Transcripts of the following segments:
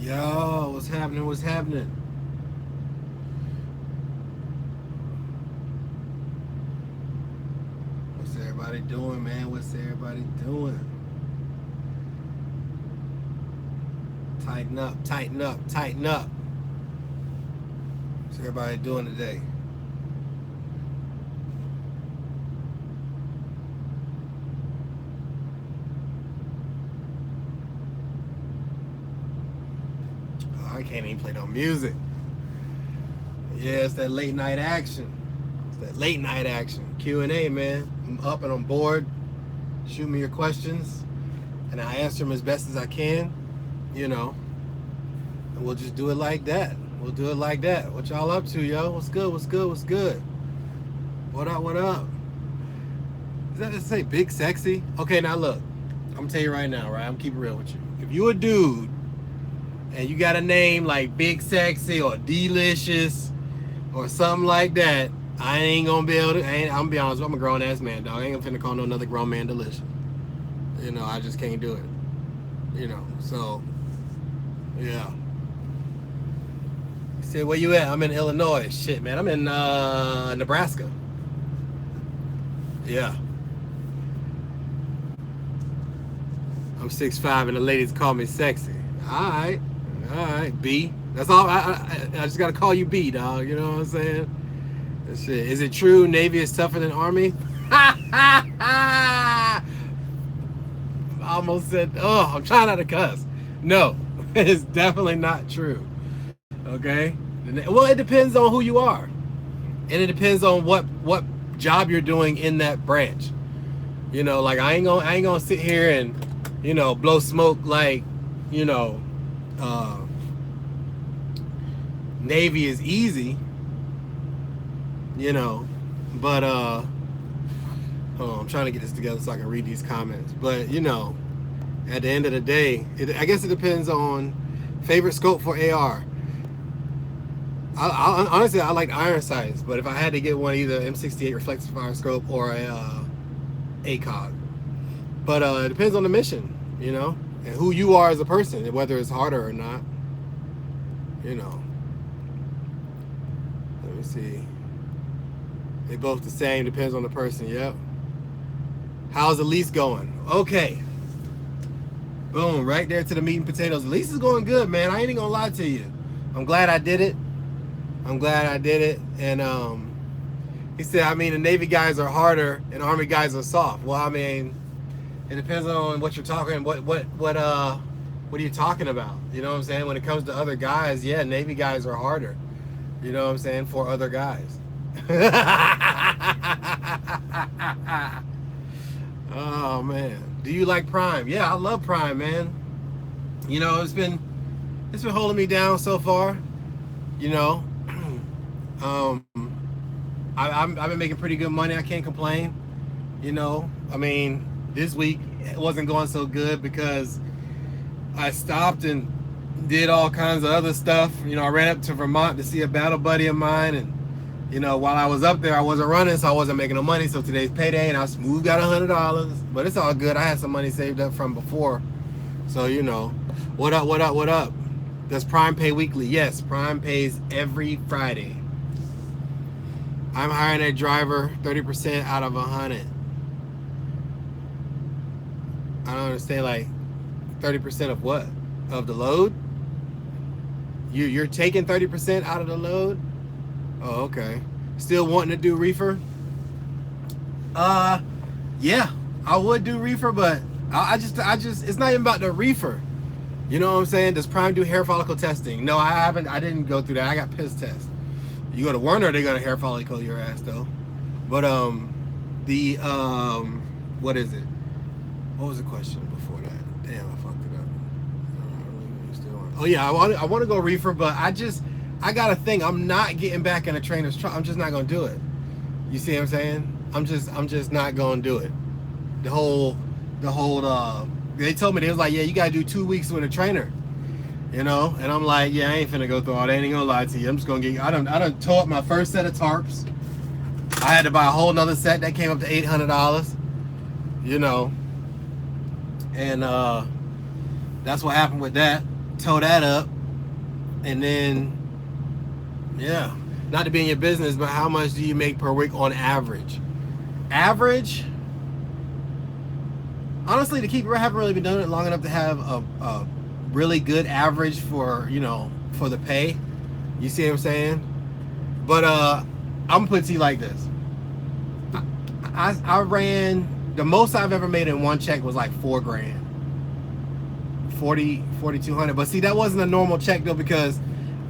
Yo, what's happening? What's happening? What's everybody doing, man? What's everybody doing? Tighten up, tighten up, tighten up. What's everybody doing today? Oh, I can't even play no music. Yeah, it's that late night action. It's that late night action. Q&A, man. I'm up and I'm bored. Shoot me your questions, and I answer them as best as I can. You know, and we'll just do it like that. We'll do it like that. What y'all up to, yo? What's good? What's good? What's good? What up? What up? Does that just say big sexy? Okay, now look. I'm gonna tell you right now, right? I'm keeping real with you. If you a dude and you got a name like Big Sexy or Delicious or something like that, I ain't gonna be able to. I'm gonna be honest. I'm a grown ass man, dog. I ain't gonna finna call no another grown man Delicious. You know, I just can't do it. You know, so yeah. You said, where you at? I'm in Illinois. Shit, man. I'm in Nebraska. Yeah. I'm 6'5" and the ladies call me sexy. All right, B. That's all. I just gotta call you B, dog. You know what I'm saying? That shit. Is it true Navy is tougher than Army? I almost said, oh, I'm trying not to cuss. No, it's definitely not true. Okay. Well, it depends on who you are, and it depends on what job you're doing in that branch. You know, like I ain't gonna sit here and, you know, blow smoke like, you know, Navy is easy, you know, but oh, I'm trying to get this together so I can read these comments. But you know, at the end of the day, I guess it depends on favorite scope for AR. Honestly, I like iron sights, but if I had to get one, either M68 reflective fire scope or a ACOG. But it depends on the mission, you know, and who you are as a person, whether it's harder or not. You know. Let me see. They both the same, depends on the person. Yep. How's the lease going? Okay. Boom, right there to the meat and potatoes. The lease is going good, man. I ain't even gonna lie to you. I'm glad I did it. And he said, I mean, the Navy guys are harder and Army guys are soft. Well, I mean, it depends on what you're talking. What are you talking about? You know what I'm saying? When it comes to other guys, yeah, Navy guys are harder. You know what I'm saying? For other guys. Oh man, do you like Prime? Yeah, I love Prime, man. You know, it's been holding me down so far. You know, I've been making pretty good money. I can't complain. You know, I mean, this week it wasn't going so good because I stopped and did all kinds of other stuff. You know, I ran up to Vermont to see a battle buddy of mine, and you know, while I was up there, I wasn't running, so I wasn't making no money. So today's payday, and I smoothed out $100, but it's all good. I had some money saved up from before, so you know, what up, what up, what up? Does Prime pay weekly? Yes, Prime pays every Friday. I'm hiring a driver 30% out of 100. I don't understand, like 30% of what? Of the load? You're taking 30% out of the load? Oh, okay. Still wanting to do reefer? Yeah, I would do reefer, but I just it's not even about the reefer. You know what I'm saying? Does Prime do hair follicle testing? No, I haven't. I didn't go through that. I got piss test. You go to Werner, they're gonna hair follicle your ass though. But what is it? What was the question before that? Damn, I fucked it up. Oh yeah, I want to go reefer, but I got a thing. I'm not getting back in a trainer's truck. I'm just not gonna do it. You see what I'm saying? I'm just not gonna do it. The whole they told me, they was like, yeah, you gotta do 2 weeks with a trainer. You know? And I'm like, yeah, I ain't finna go through all that. I ain't gonna lie to you. I'm just gonna get, I done tore up my first set of tarps. I had to buy a whole nother set that came up to $800. You know. And that's what happened with that. Tore that up. And then, yeah, not to be in your business, but how much do you make per week on average? Average, honestly, to keep, I haven't really been doing it long enough to have a really good average for, you know, for the pay. You see what I'm saying? But I'm gonna put it to you like this. I ran, the most I've ever made in one check was like $4,000. 4,200. But see, that wasn't a normal check though, because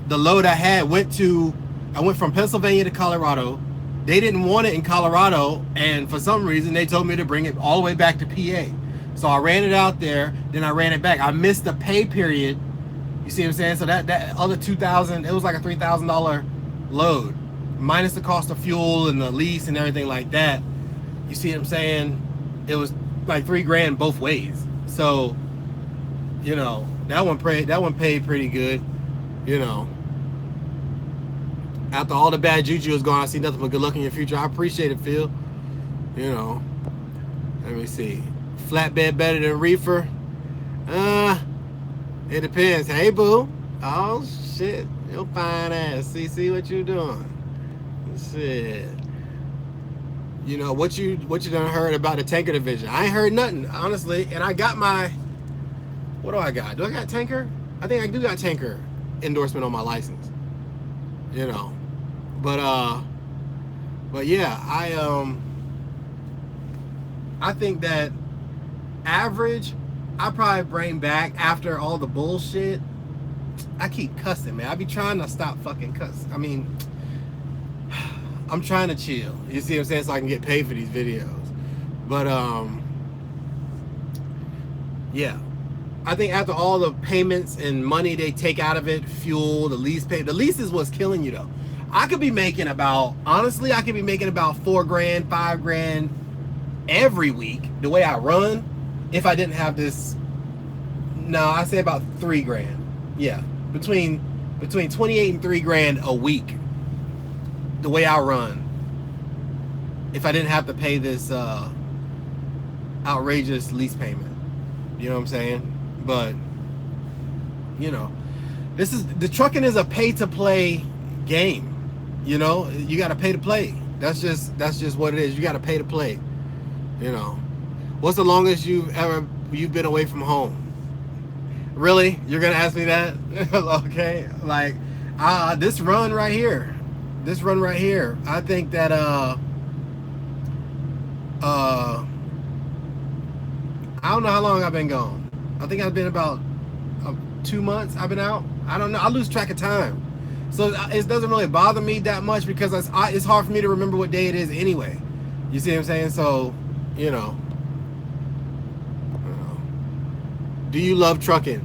the load I had I went from Pennsylvania to Colorado. They didn't want it in Colorado, and for some reason they told me to bring it all the way back to PA. So I ran it out there, then I ran it back. I missed the pay period. You see what I'm saying? So that other $2,000, it was like a $3,000 load, minus the cost of fuel and the lease and everything like that. You see what I'm saying? It was like $3,000 both ways. So, you know, that one paid pretty good. You know, after all the bad juju is gone, I see nothing but good luck in your future. I appreciate it, Phil. You know, let me see. Flatbed better than reefer? It depends. Hey, boo. Oh shit, your fine ass. See what you doing? Shit. You know what you done heard about the tanker division? I ain't heard nothing, honestly. And I got my, what do I got? Do I got tanker? I think I do got tanker endorsement on my license. You know, but yeah, I think that average, I probably bring back after all the bullshit. I keep cussing, man. I be trying to stop fucking cussing. I mean, I'm trying to chill. You see what I'm saying? So I can get paid for these videos. But yeah, I think after all the payments and money they take out of it, fuel, the lease pay, the lease is what's killing you though. I could be making about, honestly, I could be making about $4,000, $5,000 every week the way I run if I didn't have this. No, I say about $3,000. Yeah, between 28 and $3,000 a week the way I run if I didn't have to pay this outrageous lease payment. You know what I'm saying? But you know, the trucking is a pay to play game. You know, you got to pay to play. That's just what it is. You got to pay to play. You know, what's the longest you've been away from home? Really? You're gonna ask me that? Okay, like this run right here. I think that I don't know how long I've been gone. I think I've been about 2 months. I've been out. I don't know. I lose track of time. So it doesn't really bother me that much because it's hard for me to remember what day it is anyway. You see what I'm saying? So, you know. Do you love trucking?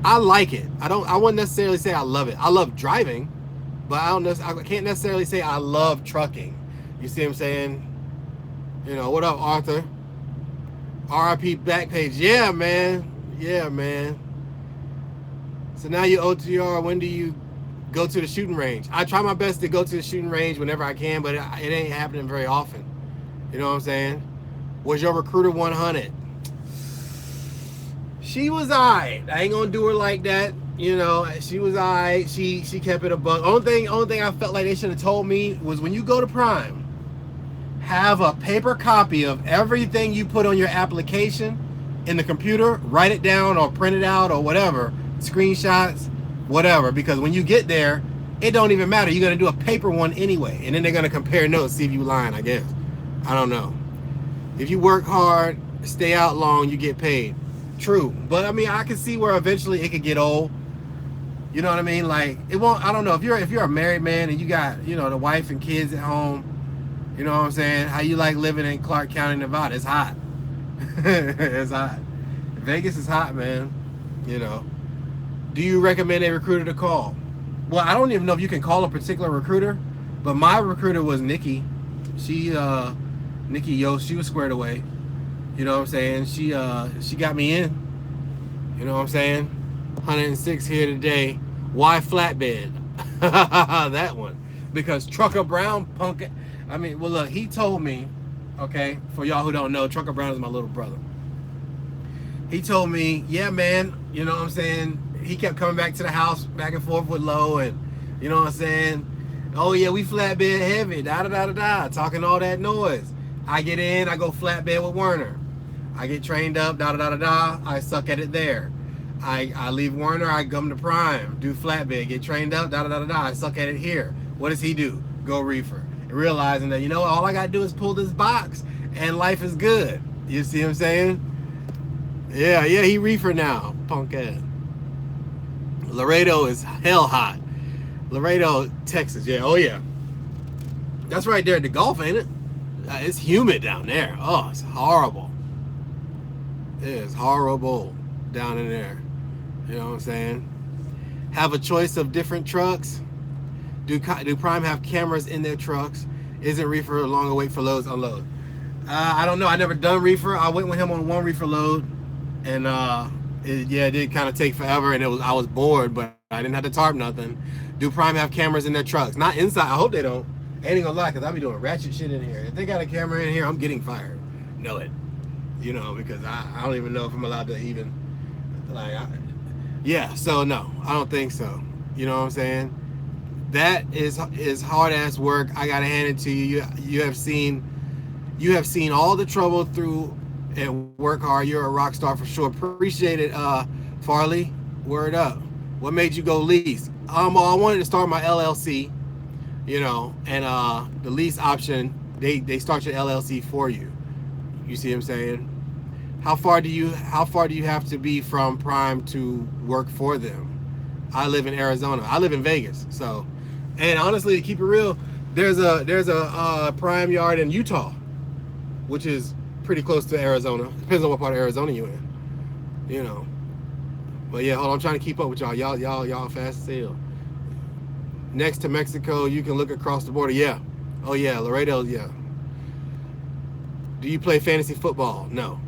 I like it. I wouldn't necessarily say I love it. I love driving, but I can't necessarily say I love trucking. You see what I'm saying? You know, what up, Arthur? RIP Backpage. Yeah, man. Yeah, man. So now you OTR. When do you go to the shooting range? I try my best to go to the shooting range whenever I can, but it ain't happening very often. You know what I'm saying? Was your recruiter 100? She was alright. I ain't gonna do her like that. You know, she was alright. She kept it a buck. Only thing I felt like they should have told me was when you go to Prime, have a paper copy of everything you put on your application in the computer, write it down or print it out or whatever, screenshots, whatever, because when you get there, it don't even matter. You're gonna do a paper one anyway, and then they're gonna compare notes, see if you lying, I guess. I don't know. If you work hard, stay out long, you get paid. True, but I mean, I can see where eventually it could get old. You know what I mean? Like, it won't. I don't know if you're a married man and you got, you know, the wife and kids at home. You know what I'm saying? How you like living in Clark County, Nevada? It's hot. It's hot. Vegas is hot, man. You know. Do you recommend a recruiter to call? Well, I don't even know if you can call a particular recruiter, but my recruiter was Nikki. Nikki Yost. She was squared away. You know what I'm saying? She got me in. You know what I'm saying? 106 here today. Why flatbed? That one. Because Trucker Brown punk. I mean, well, look, he told me, okay, for y'all who don't know, Trucker Brown is my little brother. He told me, yeah, man, you know what I'm saying? he kept coming back to the house, back and forth with Lo, and you know what I'm saying? Oh yeah, we flatbed heavy, da da da da da, talking all that noise. I get in, I go flatbed with Werner. I get trained up, da da da da da. I suck at it there. I leave Werner, I come to Prime, do flatbed, get trained up, da da da da da. I suck at it here. What does he do? Go reefer. And realizing that, you know, all I gotta do is pull this box and life is good. You see what I'm saying? Yeah, he reefer now, punk ass. Laredo is hell hot. Laredo, Texas, yeah, oh yeah. That's right there at the Gulf, ain't it? It's humid down there. Oh, it's horrible. It is horrible down in there. You know what I'm saying? Have a choice of different trucks. Do Prime have cameras in their trucks? Isn't reefer a longer wait for loads, unload? I don't know. I never done reefer. I went with him on one reefer load, and it did kind of take forever, and I was bored, but I didn't have to tarp nothing. Do Prime have cameras in their trucks? Not inside. I hope they don't. Ain't gonna lie, because I'll be doing ratchet shit in here. If they got a camera in here, I'm getting fired. Know it. You know, because I don't even know if I'm allowed to even, like, yeah, so no, I don't think so. You know what I'm saying? That is hard ass work. I gotta hand it to you. You have seen all the trouble through and work hard. You're a rock star for sure. Appreciate it, Farley. Word up. What made you go lease? I wanted to start my LLC, you know, and the lease option, they start your LLC for you. You see what I'm saying? How far do you have to be from Prime to work for them? I live in Arizona. I live in Vegas. So, and honestly, to keep it real, there's a Prime yard in Utah, which is pretty close to Arizona. Depends on what part of Arizona you're in, you know. But yeah, hold on, I'm trying to keep up with y'all. Y'all fast as hell. Next to Mexico, you can look across the border. Yeah. Oh yeah, Laredo. Yeah. Do you play fantasy football? No.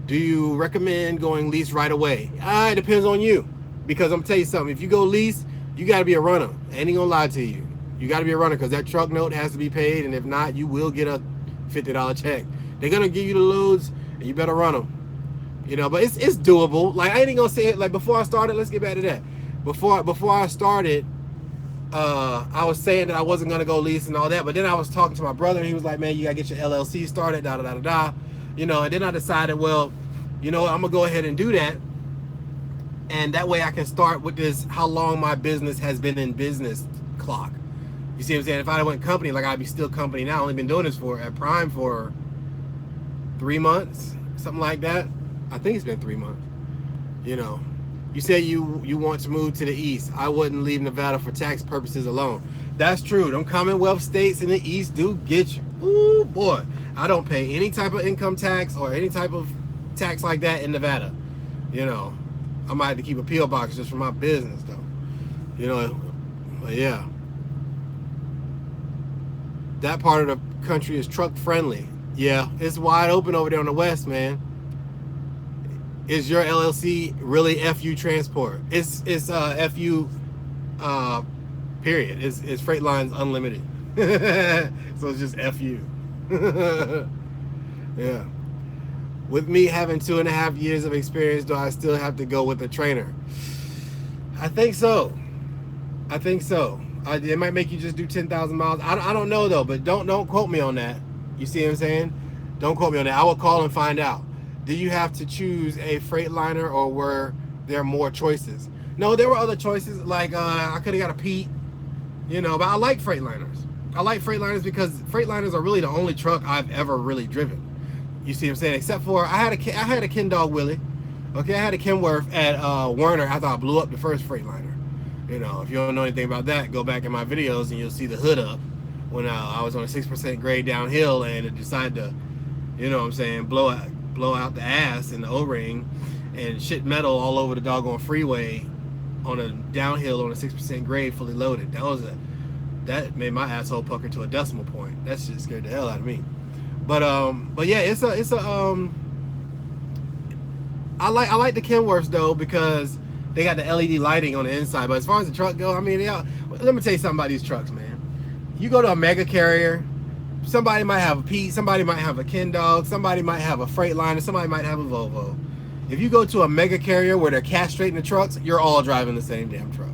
Do you recommend going lease right away? It depends on you. Because I'm tell you something, if you go lease, you got to be a runner. I ain't gonna lie to you. You got to be a runner because that truck note has to be paid, and if not, you will get a $50 check. They're gonna give you the loads, and you better run them. You know, but it's doable. Like, I ain't gonna say it. Like, before I started, let's get back to that. Before I started, I was saying that I wasn't gonna go lease and all that, but then I was talking to my brother, and he was like, "Man, you gotta get your LLC started, da da da da da." You know, and then I decided, well, you know what, I'm gonna go ahead and do that, and that way I can start with this how long my business has been in business clock. You see what I'm saying? If I went company, like, I'd be still company now. I've only been doing this at Prime for 3 months, something like that. I think it's been 3 months. You know, you said you want to move to the East. I wouldn't leave Nevada for tax purposes alone. That's true. Them Commonwealth states in the East do get you. Ooh, boy. I don't pay any type of income tax or any type of tax like that in Nevada. You know, I might have to keep a P.O. box just for my business, though. You know, but yeah. That part of the country is truck friendly. Yeah, it's wide open over there on the West, man. Is your LLC really FU Transport? It's FU period. It's Freight Lines Unlimited. So it's just FU. Yeah. With me having 2.5 years of experience, do I still have to go with a trainer? I think so. It might make you just do 10,000 miles. I don't know though, but don't quote me on that. You see what I'm saying? Don't quote me on that. I will call and find out. Do you have to choose a Freightliner, or were there more choices? No, there were other choices. Like, I could have got a Pete, you know, but I like Freightliners. I like Freightliners because Freightliners are really the only truck I've ever really driven. You see what I'm saying? Except for, I had a Ken Dog Willie. Okay, I had a Kenworth at Werner after I blew up the first Freightliner. You know, if you don't know anything about that, go back in my videos and you'll see the hood up when I was on a 6% grade downhill and it decided to, you know what I'm saying, blow out the ass in the O-ring and shit metal all over the doggone freeway on a downhill on a 6% grade fully loaded. That made my asshole pucker to a decimal point. That shit scared the hell out of me. But yeah, I like the Kenworths though, because they got the LED lighting on the inside. But as far as the truck go, I mean, let me tell you something about these trucks, man. You go to a mega carrier, somebody might have a Pete, somebody might have a Ken Dog, somebody might have a Freightliner, somebody might have a Volvo. If you go to a mega carrier where they're castrating the trucks, you're all driving the same damn truck.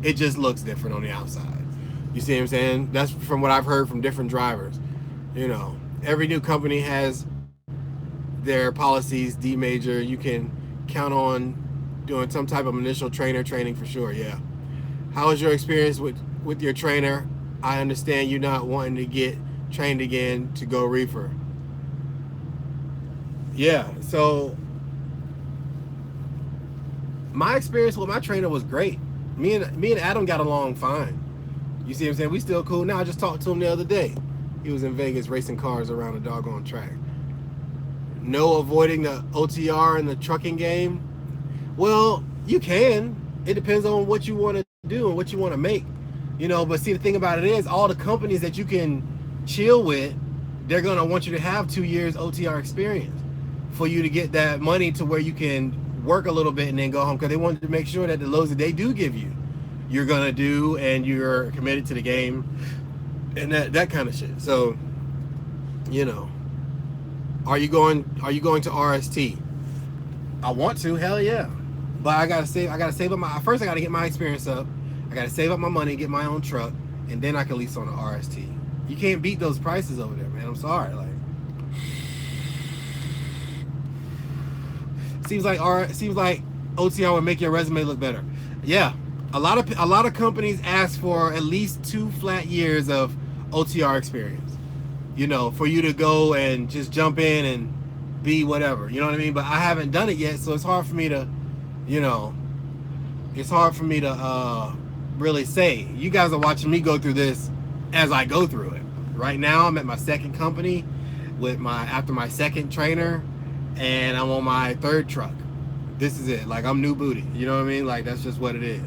It just looks different on the outside. You see what I'm saying? That's from what I've heard from different drivers. You know, every new company has their policies, D major. You can count on doing some type of initial training for sure. Yeah. How was your experience with your trainer? I understand you not wanting to get trained again to go reefer. Yeah. So my experience with my trainer was great. Me and Adam got along fine. You see what I'm saying? We still cool now. I just talked to him the other day. He was in Vegas racing cars around a doggone track. No avoiding the OTR and the trucking game. Well, you can. It depends on what you want to do and what you want to make. You know, but see, the thing about it is, all the companies that you can chill with, they're going to want you to have 2 years OTR experience for you to get that money to where you can work a little bit and then go home, because they wanted to make sure that the loads that they do give you, you're going to do and you're committed to the game and that kind of shit. So, you know, are you going to RST? I want to, hell yeah. But I gotta save up first I gotta get my experience up. I gotta save up my money, get my own truck, and then I can lease on the RST. You can't beat those prices over there, man. I'm sorry. Like, seems like OTR would make your resume look better. Yeah. A lot of companies ask for at least 2 flat years of OTR experience. You know, for you to go and just jump in and be whatever. You know what I mean? But I haven't done it yet, so it's hard for me to, you know, really say. You guys are watching me go through this as I go through it. Right now, I'm at my second company after my second trainer, and I'm on my 3rd truck. This is it. Like, I'm new booty. You know what I mean? Like, that's just what it is.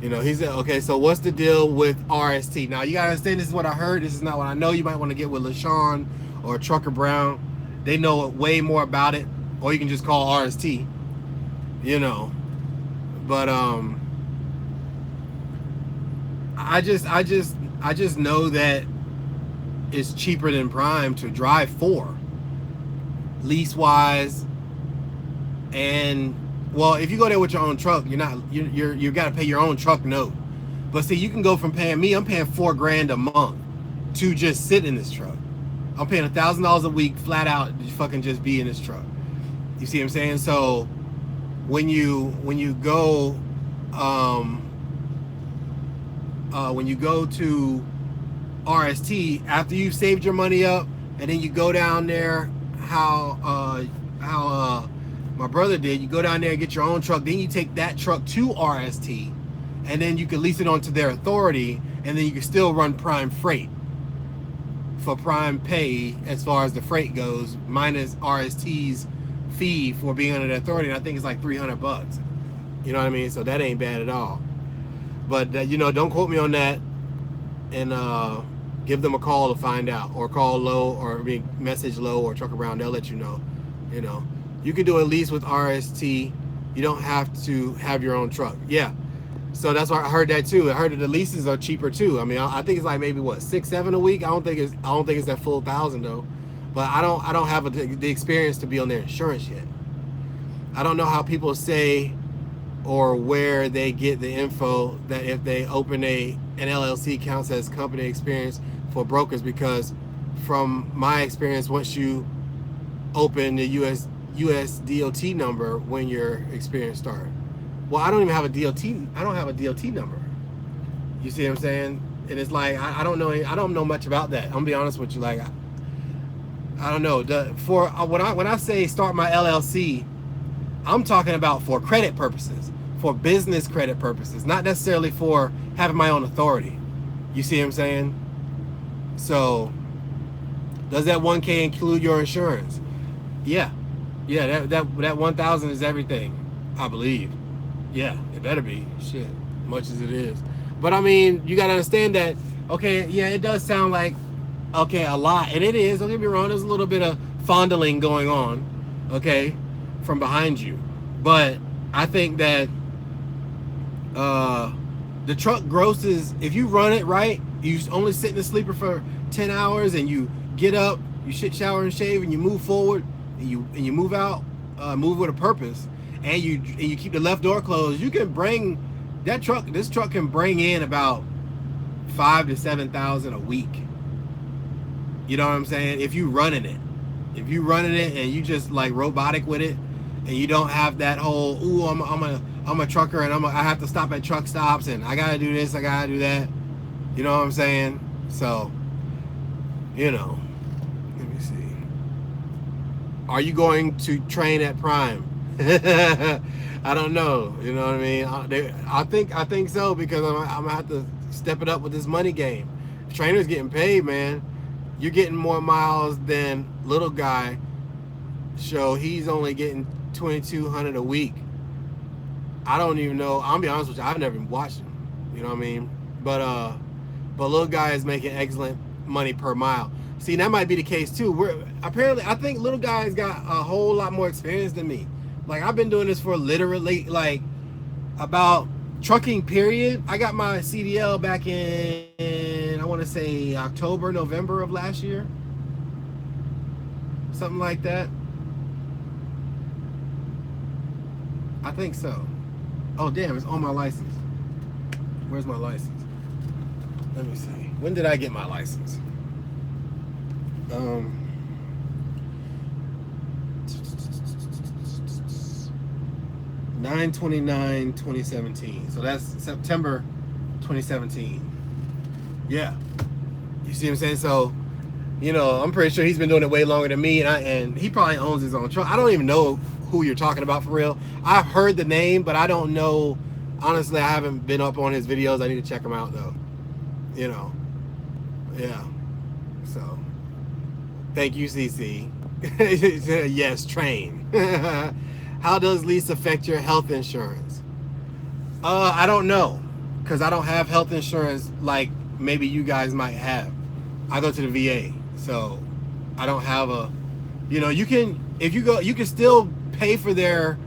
You know, he said, okay, so what's the deal with RST? Now, you got to understand, this is what I heard. This is not what I know. You might want to get with LaShawn or Trucker Brown. They know way more about it. Or you can just call RST. You know. But, I just know that it's cheaper than Prime to drive for. Lease-wise. And... well, if you go there with your own truck, you got to pay your own truck note. But see, you can go from I'm paying $4,000 a month to just sit in this truck. I'm paying $1,000 a week flat out to fucking just be in this truck. You see what I'm saying? So when you go to RST, after you've saved your money up, and then you go down there, how my brother did, you go down there and get your own truck, then you take that truck to RST, and then you can lease it onto their authority, and then you can still run Prime freight for Prime pay as far as the freight goes, minus RST's fee for being under the authority, and I think it's like $300. You know what I mean? So that ain't bad at all. But you know, don't quote me on that, and give them a call to find out, or call Low, or message Low or Trucker Brown. They'll let you know. You know, you can do a lease with RST. You don't have to have your own truck. Yeah. So that's why I heard that too. I heard that the leases are cheaper too. I mean, I think it's like maybe what, $6-7 a week. I don't think it's that full 1,000 though. But I don't have the experience to be on their insurance yet. I don't know how people say or where they get the info that if they open an LLC counts as company experience for brokers, because from my experience, once you open the US DOT number, when your experience starts. Well, I don't even have a DOT. I don't have a DOT number. You see what I'm saying? And it's like I don't know much about that. I'm gonna be honest with you. Like I don't know. When I say start my LLC, I'm talking about for credit purposes, for business credit purposes, not necessarily for having my own authority. You see what I'm saying? So, does that 1K include your insurance? Yeah, that 1,000 is everything, I believe. Yeah, it better be. Shit, much as it is. But I mean, you gotta understand that. Okay, yeah, it does sound like a lot, and it is. Don't get me wrong. There's a little bit of fondling going on, okay, from behind you. But I think that the truck grosses, if you run it right, you only sit in the sleeper for 10 hours, and you get up, you shit, shower, and shave, and you move forward, and you move out. move with a purpose, and you keep the left door closed, you can bring that truck. This truck can bring in about 5,000 to 7,000 a week. You know what I'm saying? If you running it, and you just like robotic with it, and you don't have that whole I'm a trucker and I have to stop at truck stops and I gotta do this, I gotta do that. You know what I'm saying? So, you know, let me see. Are you going to train at Prime? I don't know. You know what I mean? I think so, because I'm gonna have to step it up with this money game. If trainer's getting paid, man. You're getting more miles than little guy. So he's only getting 2,200 a week. I don't even know. I'll be honest with you. I've never even watched him. You know what I mean? But little guy is making excellent money per mile. See, that might be the case too. I think little guy's got a whole lot more experience than me. Like, I've been doing this for literally like about trucking period. I got my CDL back in, I want to say October, November of last year. Something like that. I think so. Oh, damn, it's on my license. Where's my license? Let me see. When did I get my license? 9/29/2017. So that's September 2017. Yeah. You see what I'm saying? So, you know, I'm pretty sure he's been doing it way longer than me, and he probably owns his own truck. I don't even know who you're talking about for real. I've heard the name, but I don't know. Honestly, I haven't been up on his videos. I need to check them out though. You know. Yeah. So, thank you, CC. Yes, train. How does lease affect your health insurance? I don't know, because I don't have health insurance like maybe you guys might have. I go to the VA, so I don't have a, you know, you can, if you go, you can still pay for their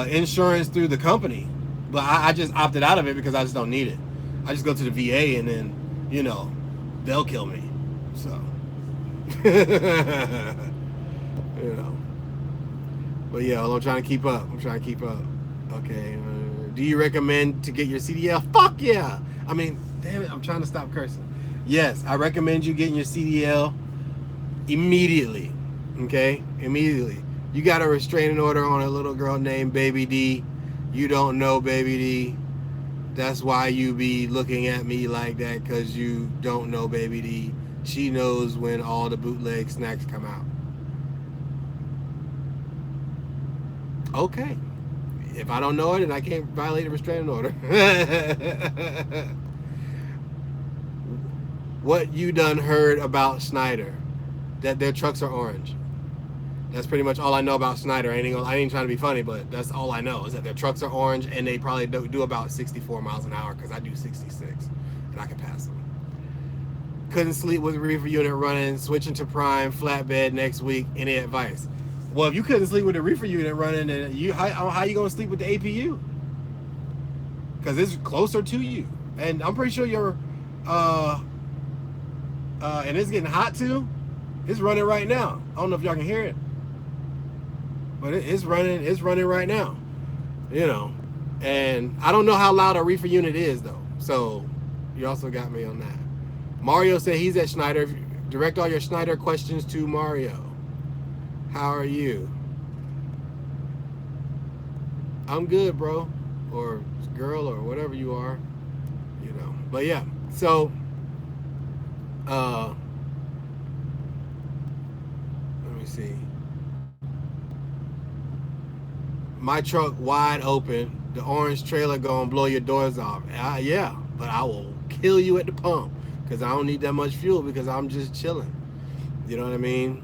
insurance through the company, but I just opted out of it because I just don't need it. I just go to the VA and then, you know, they'll kill me. So, you know. But yeah, I'm trying to keep up. Okay. Do you recommend to get your CDL? Fuck yeah. I mean, damn it, I'm trying to stop cursing. Yes, I recommend you getting your CDL immediately. Okay? Immediately. You got a restraining order on a little girl named Baby D. You don't know Baby D. That's why you be looking at me like that, because you don't know Baby D. She knows when all the bootleg snacks come out. Okay. If I don't know it, then I can't violate a restraining order. What you done heard about Schneider? That their trucks are orange. That's pretty much all I know about Schneider. I ain't trying to be funny, but that's all I know, is that their trucks are orange, and they probably do about 64 miles an hour, because I do 66, and I can pass them. Couldn't sleep with the reefer unit running, switching to Prime, flatbed next week. Any advice? Well, if you couldn't sleep with the reefer unit running, then how you gonna sleep with the APU? Because it's closer to you, and I'm pretty sure you're, and it's getting hot too. It's running right now. I don't know if y'all can hear it, but it's running right now. You know, and I don't know how loud a reefer unit is though. So you also got me on that. Mario said he's at Schneider. Direct all your Schneider questions to Mario. How are you? I'm good, bro, or girl, or whatever you are, you know. But yeah, so let me see. My truck wide open. The orange trailer gonna blow your doors off. Yeah, but I will kill you at the pump, because I don't need that much fuel, because I'm just chilling. You know what I mean?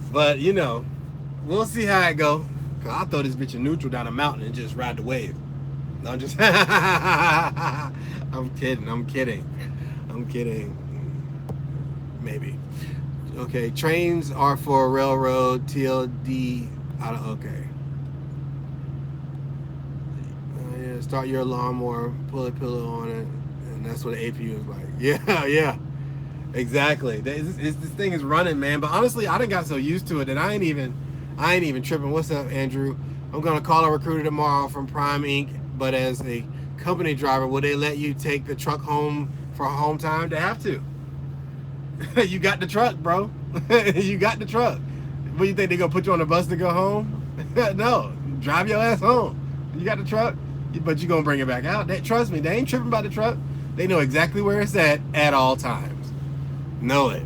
But, you know, we'll see how it go. Cause I'll throw this bitch in neutral down a mountain and just ride the wave. No, I'm just I'm kidding. Maybe. Okay, trains are for railroad, TLD. Okay. Yeah, start your lawnmower, pull a pillow on it, and that's what the APU is like. Yeah. Exactly. This thing is running, man. But honestly, I done got so used to it that I ain't even I ain't even tripping. What's up, Andrew? I'm gonna call a recruiter tomorrow from Prime Inc. But as a company driver, will they let you take the truck home for home time? They have to. You got the truck, bro. You got the truck. What do you think, they gonna put you on the bus to go home? No, drive your ass home. You got the truck, but you gonna bring it back out. Trust me, they ain't tripping about the truck. They know exactly where it's at all times. Know it.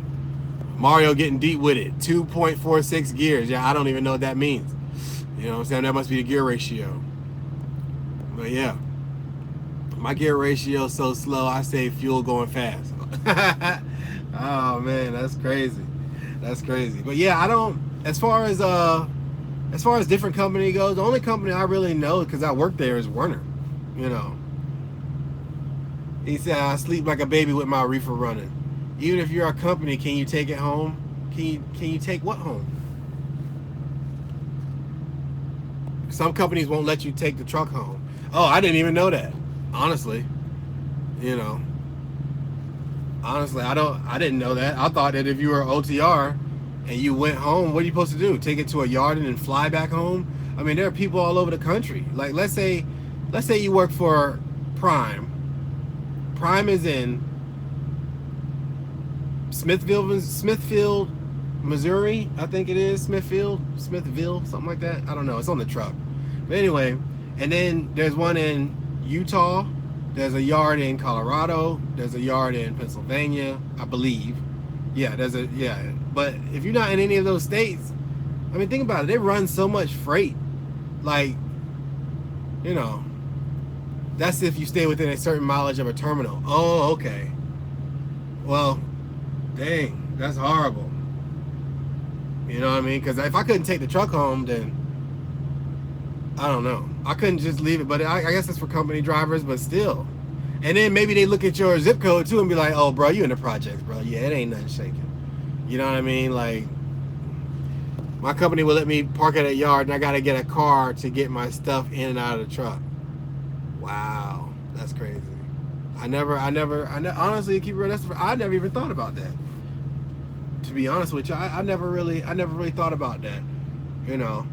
Mario getting deep with it. 2.46 gears. Yeah, I don't even know what that means. You know what I'm saying? That must be the gear ratio. But yeah, my gear ratio is so slow, I save fuel going fast. Oh man, that's crazy. That's crazy. But yeah, I don't, as far as different company goes, the only company I really know, because I work there, is Werner. You know, he said I sleep like a baby with my reefer running. Even if you're a company, can you take it home? Can you take what home? Some companies won't let you take the truck home. Oh, I didn't even know that. Honestly, you know. Honestly, I didn't know that. I thought that if you were OTR and you went home, what are you supposed to do? Take it to a yard and then fly back home? I mean, there are people all over the country. Like, let's say you work for Prime. Prime is in Smithfield, Missouri, I think it is. Smithville, something like that. I don't know. It's on the truck. But anyway, and then there's one in Utah. There's a yard in Colorado. There's a yard in Pennsylvania, I believe. Yeah, But if you're not in any of those states, I mean, think about it. They run so much freight. Like, you know, that's if you stay within a certain mileage of a terminal. Oh, okay. Well, dang, that's horrible. You know what I mean? Because if I couldn't take the truck home, then I don't know. I couldn't just leave it. But I guess it's for company drivers, but still. And then maybe they look at your zip code too and be like, oh, bro, you in the projects, bro. Yeah, it ain't nothing shaking. You know what I mean? Like, my company will let me park at a yard and I got to get a car to get my stuff in and out of the truck. Wow, that's crazy. I never honestly, I never even thought about that. To be honest with you, I never really thought about that. You know,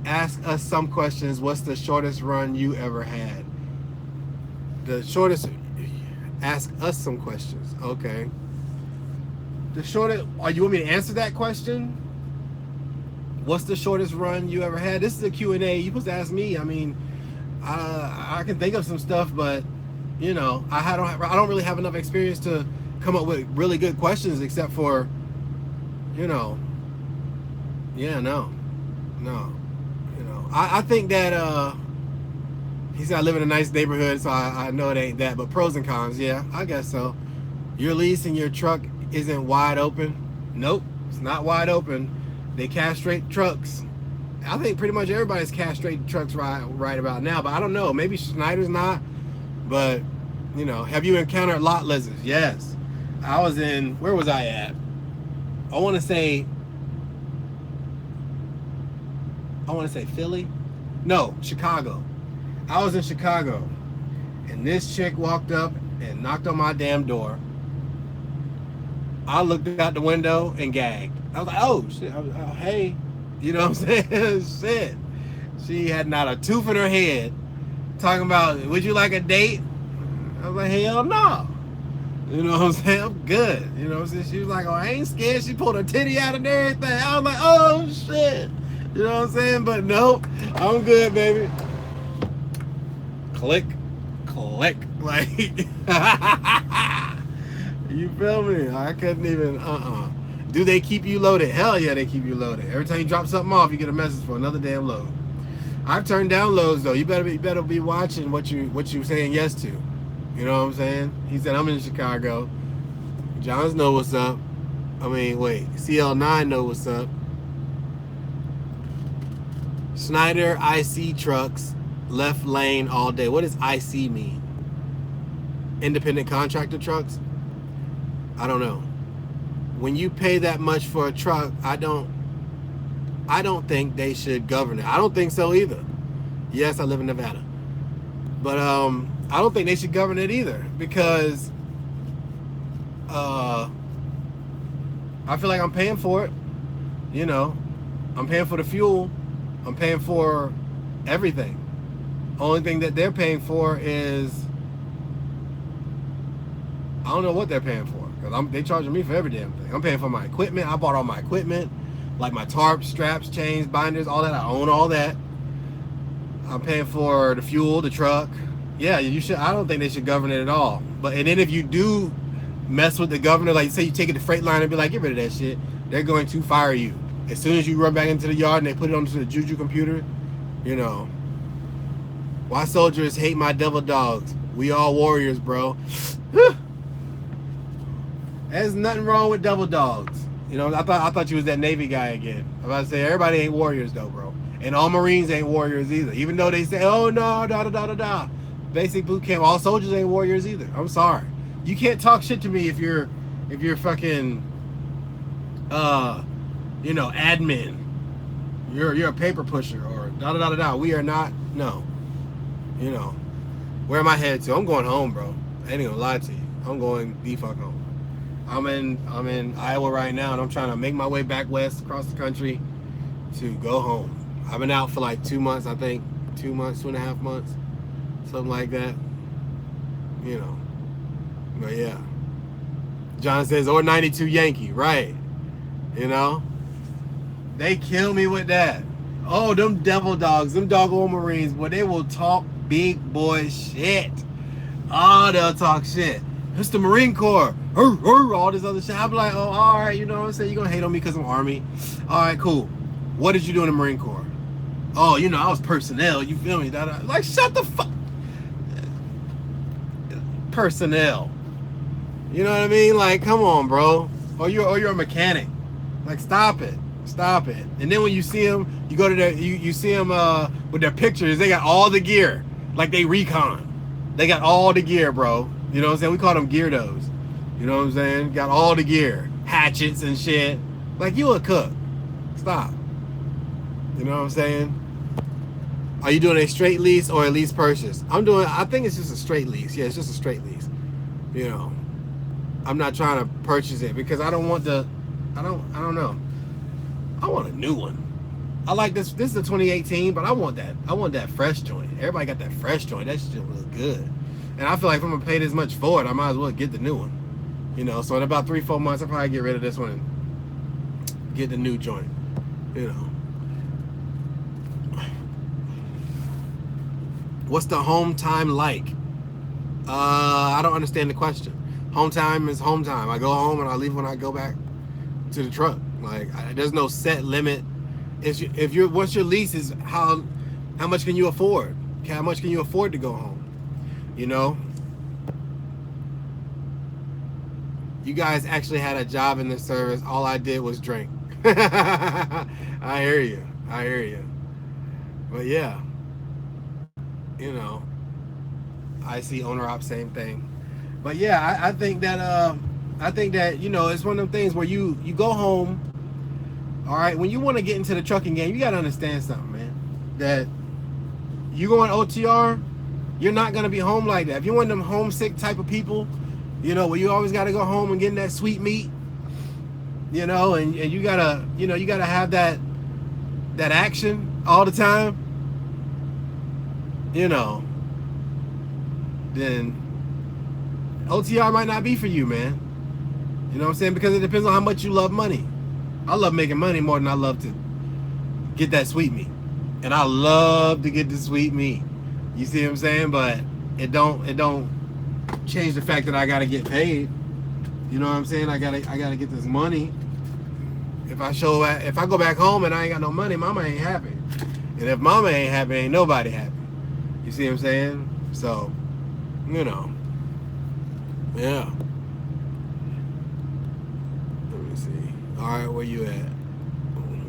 ask us some questions. What's the shortest run you ever had? The shortest. Ask us some questions. Okay. The shortest. Oh, you want me to answer that question? What's the shortest run you ever had? This is a Q&A. You're supposed to ask me. I mean, I can think of some stuff, but you know, I don't really have enough experience to come up with really good questions, except for, you know, yeah, no, you know, I think that he said I live in a nice neighborhood, so I know it ain't that, but pros and cons, yeah, I guess so. Your lease and your truck isn't wide open. Nope, it's not wide open. They castrate trucks. I think pretty much everybody's castrating trucks right about now, but I don't know. Maybe Schneider's not, but you know, have you encountered lot lizards? Yes. I was in, where was I at? I want to say Philly? No, Chicago. I was in Chicago, and this chick walked up and knocked on my damn door. I looked out the window and gagged. I was like, oh shit, oh, hey. You know what I'm saying? Shit. She had not a tooth in her head. Talking about, would you like a date? I was like, hell no. You know what I'm saying? I'm good. You know what I'm saying? She was like, oh, I ain't scared. She pulled her titty out and everything. I was like, oh shit. You know what I'm saying? But nope, I'm good, baby. Click. Like, you feel me? I couldn't even, Do they keep you loaded? Hell yeah, they keep you loaded. Every time you drop something off, you get a message for another damn load. I've turned down loads though. You better be watching what you saying yes to. You know what I'm saying? He said, I'm in Chicago. Johns know what's up. I mean, wait, CL9 know what's up. Schneider IC trucks, left lane all day. What does IC mean? Independent contractor trucks? I don't know. When you pay that much for a truck, I don't think they should govern it. I don't think so either. Yes, I live in Nevada. But I don't think they should govern it either, because I feel like I'm paying for it. You know, I'm paying for the fuel. I'm paying for everything. Only thing that they're paying for is, I don't know what they're paying for, because they charging me for every damn thing. I'm paying for my equipment. I bought all my equipment, like my tarps, straps, chains, binders, all that. I own all that. I'm paying for the fuel, the truck. Yeah, you should. I don't think they should govern it at all. But and then if you do mess with the governor, like say you take it to Freightliner and be like, get rid of that shit, they're going to fire you. As soon as you run back into the yard and they put it onto the Juju computer, you know. Why soldiers hate my devil dogs? We all warriors, bro. There's nothing wrong with devil dogs. You know, I thought you was that Navy guy again. I'm about to say everybody ain't warriors though, bro. And all Marines ain't warriors either. Even though they say, oh no, da da da da da. Basic boot camp, all soldiers ain't warriors either. I'm sorry. You can't talk shit to me if you're fucking you know, admin. You're a paper pusher or da da da da da. We are not, no. You know. Where am I headed to? I'm going home, bro. I ain't gonna lie to you. I'm going the fuck home. I'm in Iowa right now, and I'm trying to make my way back west across the country to go home. I've been out for like 2 months, I think. 2 months, 2.5 months, something like that. You know. But yeah. John says, or 92 Yankee, right? You know. They kill me with that. Oh, them devil dogs, them doggone Marines, boy, they will talk big boy shit. Oh, they'll talk shit. It's the Marine Corps. All this other shit. I'm like, oh, all right, you know what I'm saying? You're going to hate on me because I'm Army. All right, cool. What did you do in the Marine Corps? Oh, you know, I was personnel. You feel me? Like, shut the fuck. Personnel. You know what I mean? Like, come on, bro. Or you're a mechanic. Like, stop it. Stop it. And then when you see them, you go to their, you see them with their pictures. They got all the gear. Like they recon. They got all the gear, bro. You know what I'm saying? We call them geardos. You know what I'm saying? Got all the gear. Hatchets and shit. Like, you a cook. Stop. You know what I'm saying? Are you doing a straight lease or a lease purchase? I think it's just a straight lease. Yeah, it's just a straight lease. You know. I'm not trying to purchase it because I don't want the, I don't know. I want a new one. I like this. This is a 2018, but I want that fresh joint. Everybody got that fresh joint. That shit look good. And I feel like if I'm gonna pay this much for it, I might as well get the new one. You know, so in about 3-4 months, I'll probably get rid of this one and get the new joint. You know. What's the home time like? I don't understand the question. Home time is home time. I go home and I leave when I go back to the truck. Like, there's no set limit. Once your lease is, how much can you afford? How much can you afford to go home? You know? You guys actually had a job in the service. All I did was drink. I hear you. I hear you. But yeah. You know. I see owner op, same thing. But yeah, I think that, you know, it's one of them things where you go home. All right, when you want to get into the trucking game, you got to understand something, man. That you going OTR, you're not going to be home like that. If you're one of them homesick type of people, you know, where you always got to go home and get in that sweet meat, you know, and you got to, you know, you got to have that action all the time, you know, then OTR might not be for you, man. You know what I'm saying? Because it depends on how much you love money. I love making money more than I love to get that sweet meat. And I love to get the sweet meat. You see what I'm saying? But it don't change the fact that I gotta get paid. You know what I'm saying? I gotta get this money. If I go back home and I ain't got no money, mama ain't happy. And if mama ain't happy, ain't nobody happy. You see what I'm saying? So, you know. Yeah. All right, where you at?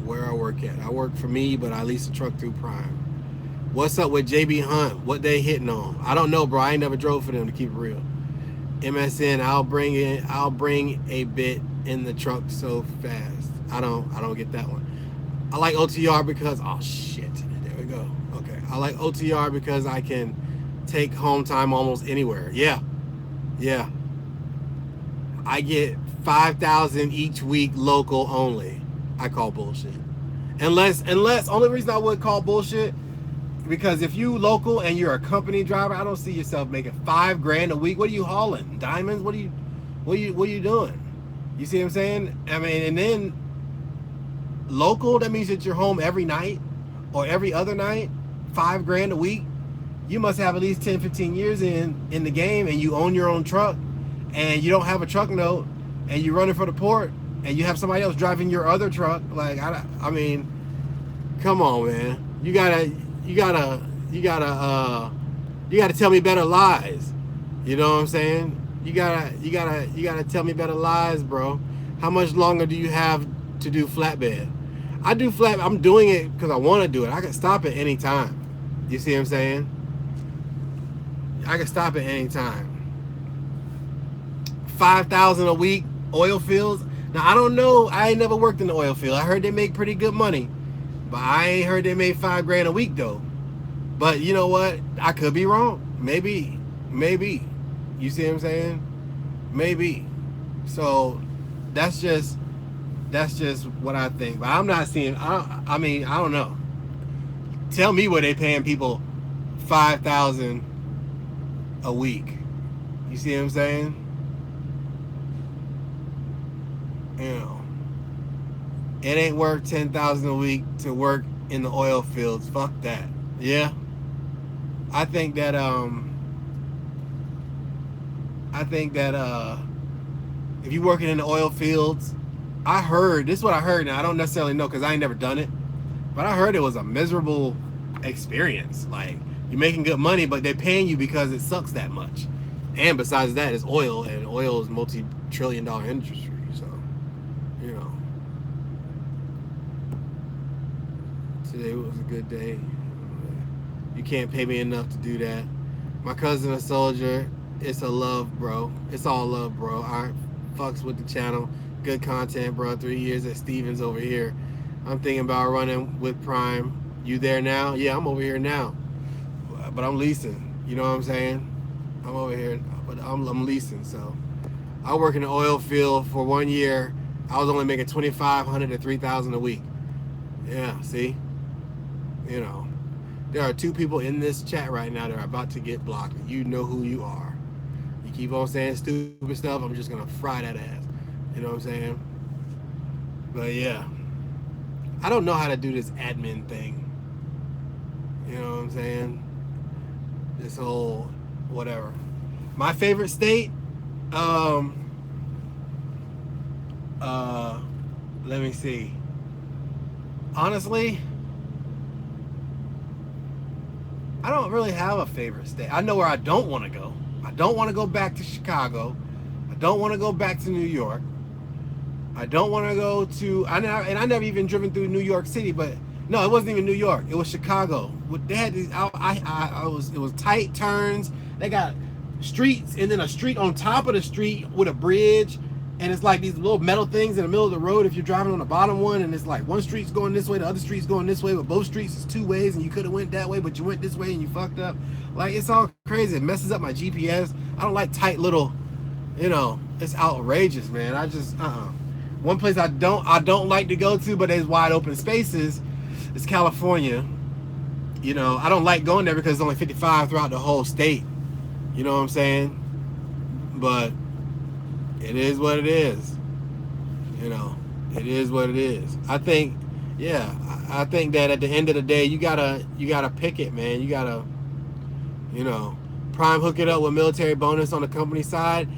Where I work at? I work for me, but I lease a truck through Prime. What's up with JB Hunt? What they hitting on? I don't know, bro. I ain't never drove for them, to keep it real. MSN, I'll bring a bit in the truck so fast. I don't get that one. I like OTR because, oh shit, there we go. Okay, I like OTR because I can take home time almost anywhere. Yeah. I get 5,000 each week local only. I call bullshit. Unless only reason I would call bullshit, because if you local and you're a company driver, I don't see yourself making $5 grand a week. What are you hauling? Diamonds? What are you doing? You see what I'm saying? I mean, and then local, that means that you're home every night or every other night. $5 grand a week. You must have at least 10, 15 years in the game, and you own your own truck, and you don't have a truck note, and you're running for the port, and you have somebody else driving your other truck. Like, I mean, come on, man. You gotta tell me better lies. You know what I'm saying? You gotta tell me better lies, bro. How much longer do you have to do flatbed? I'm doing it because I want to do it. I can stop at any time. You see what I'm saying? I can stop at any time. 5,000 a week, oil fields. Now I don't know. I ain't never worked in the oil field. I heard they make pretty good money, but I ain't heard they made $5 grand a week though. But you know what? I could be wrong. Maybe. You see what I'm saying? Maybe. So that's just what I think. But I'm not seeing. I mean, I don't know. Tell me where they paying people 5,000 a week. You see what I'm saying? You know, it ain't worth 10,000 a week to work in the oil fields. Fuck that. Yeah. I think that if you're working in the oil fields, this is what I heard. Now I don't necessarily know because I ain't never done it, but I heard it was a miserable experience. Like, you're making good money, but they're paying you because it sucks that much. And besides that, it's oil, and oil is multi-trillion-dollar industry. So, you know, today was a good day. You can't pay me enough to do that. My cousin a soldier. It's a love, bro. It's all love, bro. I fucks with the channel. Good content, bro. 3 years at Stevens over here. I'm thinking about running with Prime. You there now? Yeah, I'm over here now. But I'm leasing. You know what I'm saying? I'm over here, but I'm leasing. So I work in the oil field for 1 year. I was only making $2,500 to $3,000 a week. Yeah, see? You know, there are 2 people in this chat right now that are about to get blocked. You know who you are. You keep on saying stupid stuff, I'm just gonna fry that ass. You know what I'm saying? But yeah, I don't know how to do this admin thing. You know what I'm saying? This whole whatever. My favorite state, let me see. Honestly, I don't really have a favorite state. I know where I don't want to go. I don't want to go back to Chicago. I don't want to go back to New York. I don't want to go to. I never even driven through New York City, but no, it wasn't even New York. It was Chicago. They had these. It was tight turns. They got streets, and then a street on top of the street with a bridge, and it's like these little metal things in the middle of the road if you're driving on the bottom one, and it's like one street's going this way, the other street's going this way, but both streets is 2 ways, and you could have went that way, but you went this way and you fucked up. Like, it's all crazy. It messes up my GPS. I don't like tight little, you know, it's outrageous, man. I just one place I don't like to go to, but there's wide open spaces, is California. You know, I don't like going there because it's only 55 throughout the whole state. You know what I'm saying? But it is what it is. You know, it is what it is. I think, yeah, I think that at the end of the day, you gotta pick it, man. You gotta, you know, Prime hook it up with military bonus on the company side.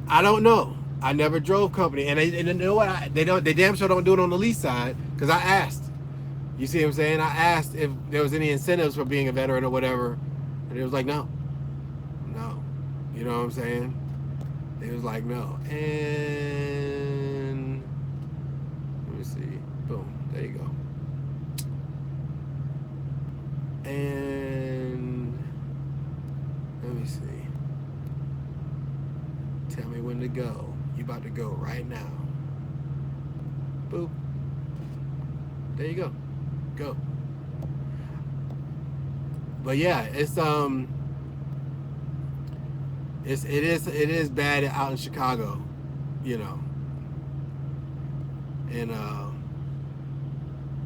I don't know. I never drove company, and you know what? They damn sure don't do it on the lease side, because I asked. You see what I'm saying? I asked if there was any incentives for being a veteran or whatever, and it was like, no. You know what I'm saying? It was like, no. And let me see. Boom. There you go. And let me see. Tell me when to go. You about to go right now. Boop. There you go. Go. But yeah, it is bad out in Chicago, you know. And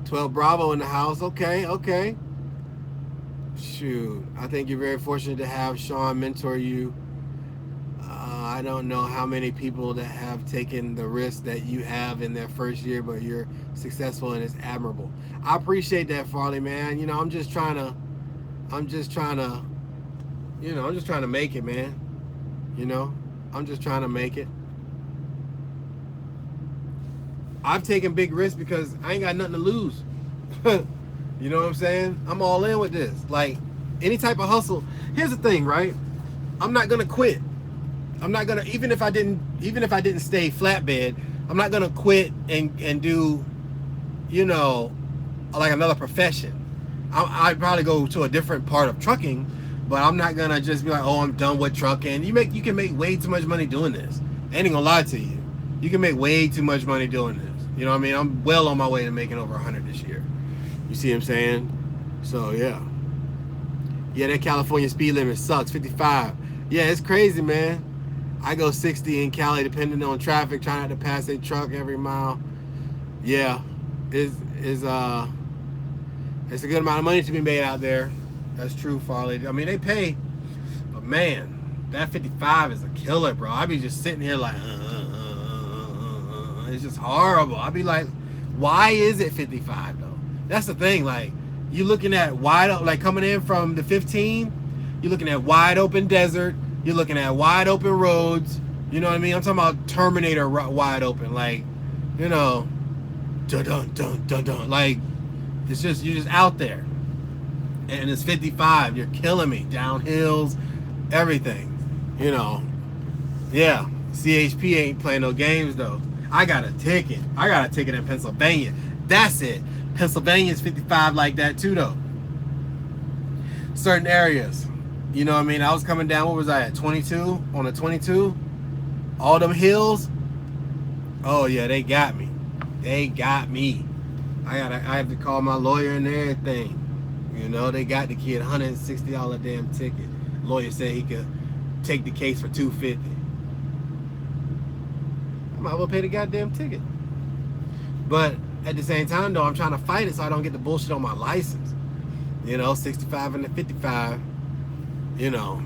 12 Bravo in the house. Okay, okay. Shoot, I think you're very fortunate to have Sean mentor you. I don't know how many people that have taken the risk that you have in their first year, but you're successful and it's admirable. I appreciate that, Farley, man. You know, I'm just trying to, I'm just trying to make it, man. You know, I'm just trying to make it. I've taken big risks because I ain't got nothing to lose. You know what I'm saying? I'm all in with this. Like, any type of hustle. Here's the thing, right? I'm not gonna quit. I'm not gonna, even if I didn't stay flatbed, I'm not gonna quit and do, you know, like another profession. I'd probably go to a different part of trucking, but I'm not gonna just be like, oh, I'm done with trucking. You can make way too much money doing this. I ain't gonna lie to you. You can make way too much money doing this. You know what I mean? I'm well on my way to making over 100 this year. You see what I'm saying? So yeah. Yeah, that California speed limit sucks, 55. Yeah, it's crazy, man. I go 60 in Cali depending on traffic, trying not to pass a truck every mile. Yeah, it's a good amount of money to be made out there. That's true, Farley. I mean, they pay, but man, that 55 is a killer, bro. I be just sitting here like, it's just horrible. I be like, why is it 55 though? That's the thing. Like, you looking at like coming in from the 15, you're looking at wide open desert. You're looking at wide open roads. You know what I mean? I'm talking about Terminator wide open. Like, you know, dun dun dun dun dun. Like, it's just, you're just out there. And it's 55. You're killing me. Down hills, everything. You know. Yeah. CHP ain't playing no games though. I got a ticket. In Pennsylvania. That's it. Pennsylvania's 55 like that too though. Certain areas. You know what I mean? I was coming down, what was I at? 22? On a 22? All them hills? Oh yeah, they got me. They got me. I have to call my lawyer and everything. You know, they got the kid $160 damn ticket. Lawyer said he could take the case for $250. I might as well pay the goddamn ticket. But at the same time though, I'm trying to fight it so I don't get the bullshit on my license. You know, 65 and the 55. You know,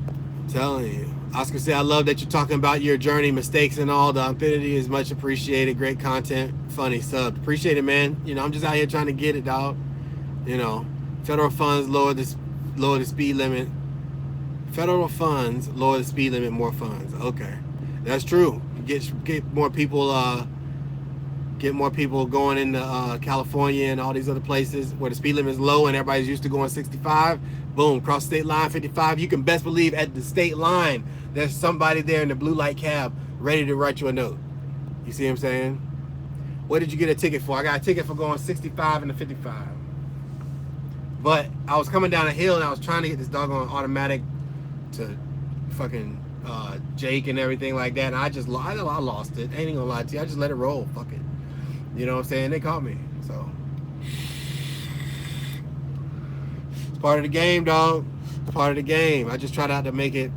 I'm telling you. Oscar said, I love that you're talking about your journey, mistakes and all. The infinity is much appreciated. Great content. Funny sub. Appreciate it, man. You know, I'm just out here trying to get it, dog. You know, federal funds lower the speed limit. Federal funds lower the speed limit, more funds. Okay. That's true. Get more people going into California and all these other places where the speed limit is low and everybody's used to going 65. Boom, cross state line 55. You can best believe at the state line there's somebody there in the blue light cab ready to write you a note. You see what I'm saying? What did you get a ticket for? I got a ticket for going 65 and the 55. But I was coming down a hill and I was trying to get this doggone automatic to fucking Jake and everything like that, and I lost it. I ain't gonna lie to you. I just let it roll. Fuck it. You know what I'm saying? They caught me. So it's part of the game, dog. It's part of the game. I just tried out to make it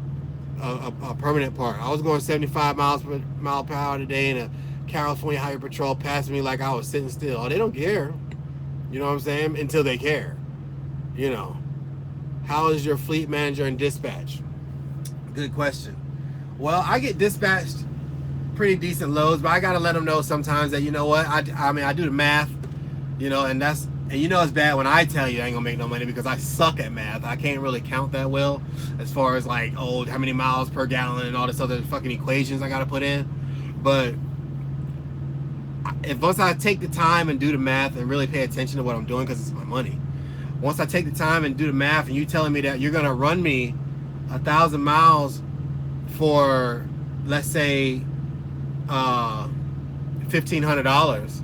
a permanent part. I was going 75 mile per hour today, and a California Highway Patrol passed me like I was sitting still. Oh, they don't care. You know what I'm saying? Until they care. You know. How is your fleet manager and dispatch? Good question. Well, I get dispatched pretty decent loads, but I gotta let them know sometimes that, you know what, I mean, I do the math, you know, and you know it's bad when I tell you I ain't gonna make no money because I suck at math. I can't really count that well as far as like, oh, how many miles per gallon and all this other fucking equations I gotta put in. But once I take the time and do the math and really pay attention to what I'm doing, because it's my money, once I take the time and do the math and you telling me that you're gonna run me 1,000 miles for, let's say, $1,500,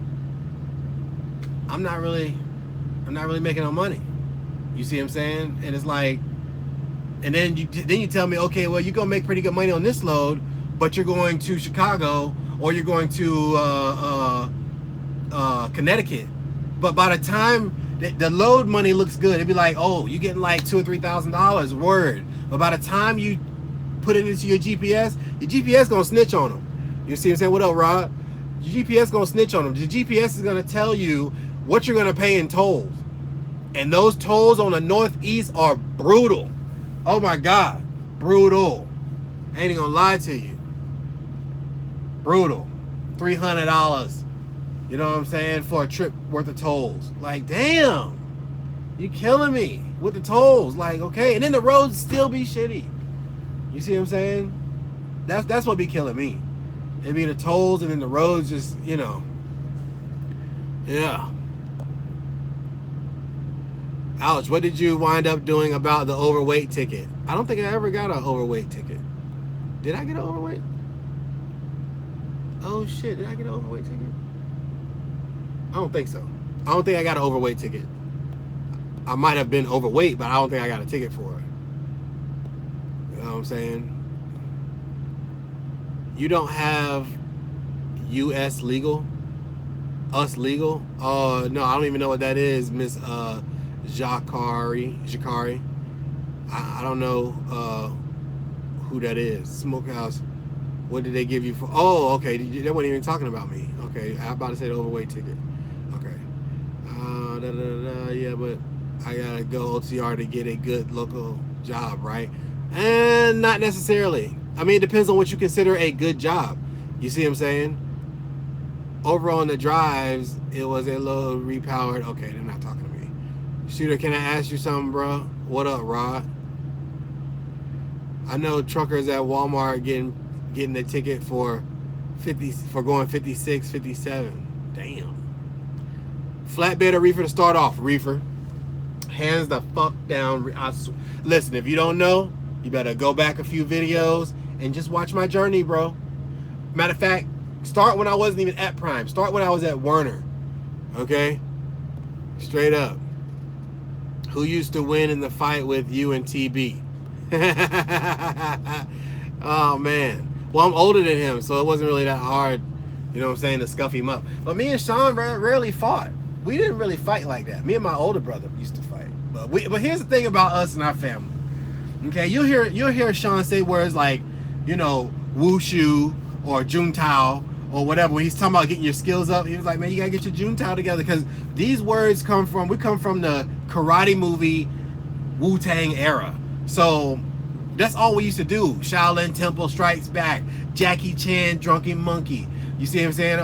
I'm not really making no money. You see what I'm saying? And it's like, and then you tell me, okay, well, you're gonna make pretty good money on this load, but you're going to Chicago or you're going to Connecticut. But by the time the load money looks good, it'd be like, oh, you're getting like $2,000 or $3,000, word. But by the time you put it into your GPS gonna snitch on them. You see what I'm saying? What up, Rod? Your GPS gonna snitch on them. The GPS is gonna tell you what you're gonna pay in tolls, and those tolls on the Northeast are brutal. Oh my God, brutal. I ain't gonna lie to you. Brutal. $300. You know what I'm saying, for a trip worth of tolls. Like, damn, you killing me with the tolls. Like, okay, and then the roads still be shitty. You see what I'm saying? That's what be killing me. It be the tolls, and then the roads just, you know. Yeah. Ouch. What did you wind up doing about the overweight ticket? I don't think I ever got an overweight ticket. Did I get an overweight? Oh shit, did I get an overweight ticket? I don't think so. I don't think I got an overweight ticket. I might have been overweight, but I don't think I got a ticket for it. You know what I'm saying? You don't have US legal? Us legal? No, I don't even know what that is, Miss Jacari. I don't know who that is. Smokehouse. What did they give you for? Oh, okay. They weren't even talking about me. Okay, I was about to say the overweight ticket. Okay. Yeah, but I gotta go OTR to get a good local job, right? And not necessarily. I mean, it depends on what you consider a good job. You see what I'm saying? Over on the drives, it was a little repowered. Okay, they're not talking to me. Shooter, can I ask you something, bro? What up, Rod? I know truckers at Walmart getting a ticket for going 56, 57. Damn. Flatbed or reefer to start off? Reefer. Hands the fuck down. Listen, if you don't know, you better go back a few videos and just watch my journey, bro. Matter of fact, start when I wasn't even at Prime. Start when I was at Werner. Okay? Straight up. Who used to win in the fight with you and TB? Oh, man. Well, I'm older than him, so it wasn't really that hard, you know what I'm saying, to scuff him up. But me and Sean rarely fought. We didn't really fight like that. Me and my older brother used to fight. But here's the thing about us and our family. Okay, you'll hear Sean say words like, you know, wushu or juntao or whatever. When he's talking about getting your skills up, he was like, man, you gotta get your juntao together, because these words come from the karate movie Wu-Tang era. So that's all we used to do. Shaolin Temple Strikes Back, Jackie Chan, Drunken Monkey. You see what I'm saying?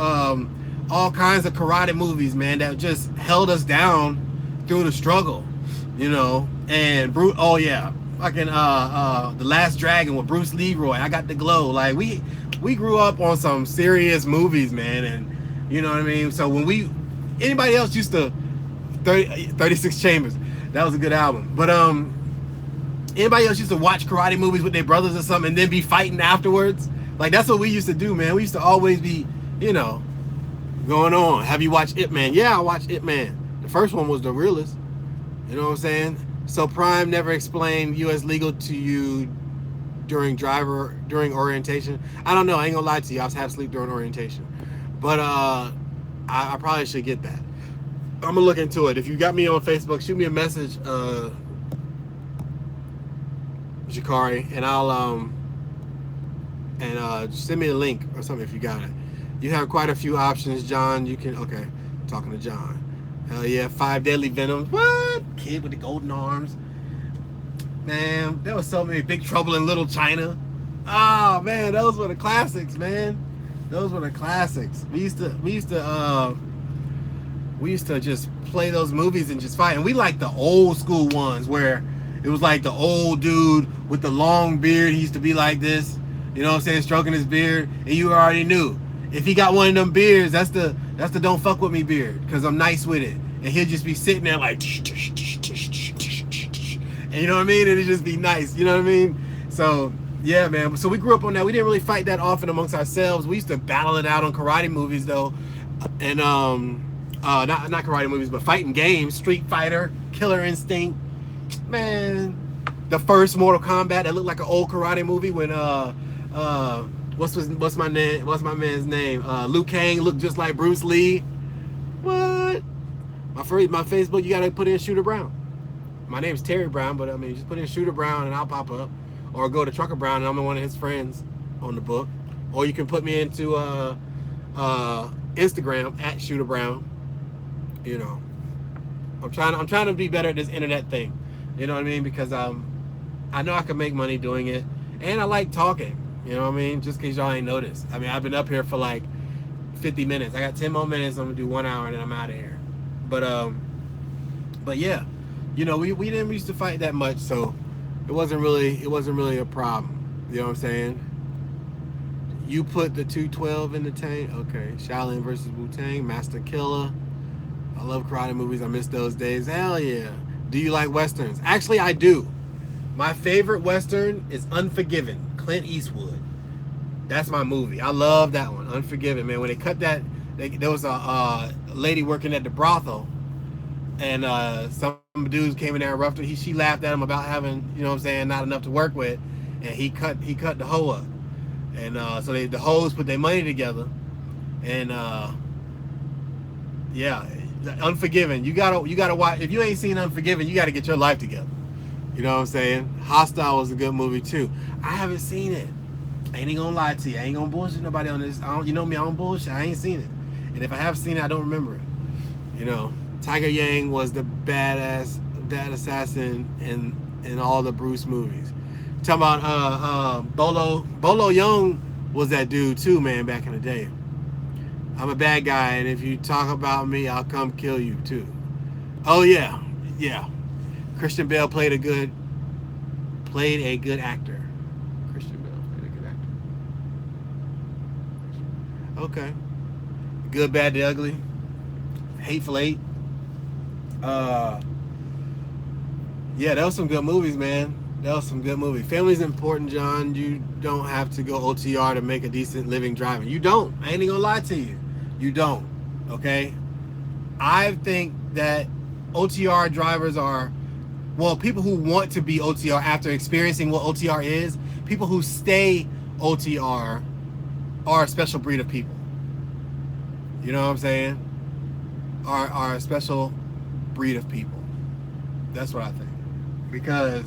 All kinds of karate movies, man, that just held us down through the struggle, you know. And oh yeah, fucking The Last Dragon with Bruce Leroy. I Got the Glow. Like we grew up on some serious movies, man, and you know what I mean. So when anybody else used to 36 Chambers, that was a good album. But anybody else used to watch karate movies with their brothers or something and then be fighting afterwards? Like, that's what we used to do, man. We used to always be, you know, going on. Have you watched Ip Man? Yeah, I watched Ip Man. The first one was the realest. You know what I'm saying? So Prime never explained U.S. legal to you during orientation. I don't know. I ain't gonna lie to you. I was half asleep during orientation. But I probably should get that. I'm gonna look into it. If you got me on Facebook, shoot me a message, Jakari, and I'll send me a link or something if you got it. You have quite a few options, John. You can, okay, talking to John. Hell yeah, 5 deadly venoms. What? Kid with the golden arms. Man, there was so many. Big Trouble in Little China. Oh man, those were the classics, man. Those were the classics. We used to just play those movies and just fight. And we liked the old school ones where it was like the old dude with the long beard. He used to be like this, you know what I'm saying, stroking his beard, and you already knew if he got one of them beards, that's the don't fuck with me beard, because I'm nice with it. And he'll just be sitting there like, and you know what I mean? And it'd just be nice, you know what I mean? So yeah, man. So we grew up on that. We didn't really fight that often amongst ourselves. We used to battle it out on karate movies though, and not karate movies, but fighting games. Street Fighter, Killer Instinct. Man, the first Mortal Kombat that looked like an old karate movie when what's my man's name? Liu Kang looked just like Bruce Lee. What? My Facebook, you gotta put in Shooter Brown. My name's Terry Brown, but I mean, just put in Shooter Brown and I'll pop up. Or go to Trucker Brown and I'm one of his friends on the book. Or you can put me into Instagram at Shooter Brown. You know, I'm trying to be better at this internet thing. You know what I mean? Because I know I can make money doing it, and I like talking. You know what I mean? Just in case y'all ain't noticed. I mean, I've been up here for like 50 minutes. I got 10 more minutes. I'm gonna do 1 hour and then I'm out of here. But yeah, you know, we didn't used to fight that much, so it wasn't really a problem. You know what I'm saying? You put the 212 in the tank. Okay. Shaolin versus Wu-Tang, Master Killer. I love karate movies. I miss those days. Hell yeah. Do you like Westerns? Actually, I do. My favorite Western is Unforgiven, Clint Eastwood. That's my movie. I love that one, Unforgiven, man. When they cut that, there was a lady working at the brothel, and some dudes came in there and roughed her. She laughed at him about having, you know what I'm saying, not enough to work with, and he cut the hoe up. And so the hoes put their money together, and yeah, Unforgiven. You gotta watch. If you ain't seen Unforgiven, you gotta get your life together. You know what I'm saying? Hostile was a good movie too. I haven't seen it. I ain't gonna lie to you. I ain't gonna bullshit nobody on this. You know me, I don't bullshit. I ain't seen it. And if I have seen it, I don't remember it. You know, Tiger Yang was the badass dad assassin in all the Bruce movies. Talking about Bolo Young was that dude too, man, back in the day. I'm a bad guy, and if you talk about me, I'll come kill you too. Oh yeah. Christian Bale played a good actor. Christian Bale played a good actor. Okay. Good, Bad, the Ugly. Hateful Eight. Yeah, that was some good movies, man. That was some good movie. Family's important, John. You don't have to go OTR to make a decent living driving. You don't. I ain't even gonna lie to you. You don't. Okay? I think that OTR drivers are, well, people who want to be OTR after experiencing what OTR is, people who stay OTR are a special breed of people. You know what I'm saying? Are a special breed of people. That's what I think. Because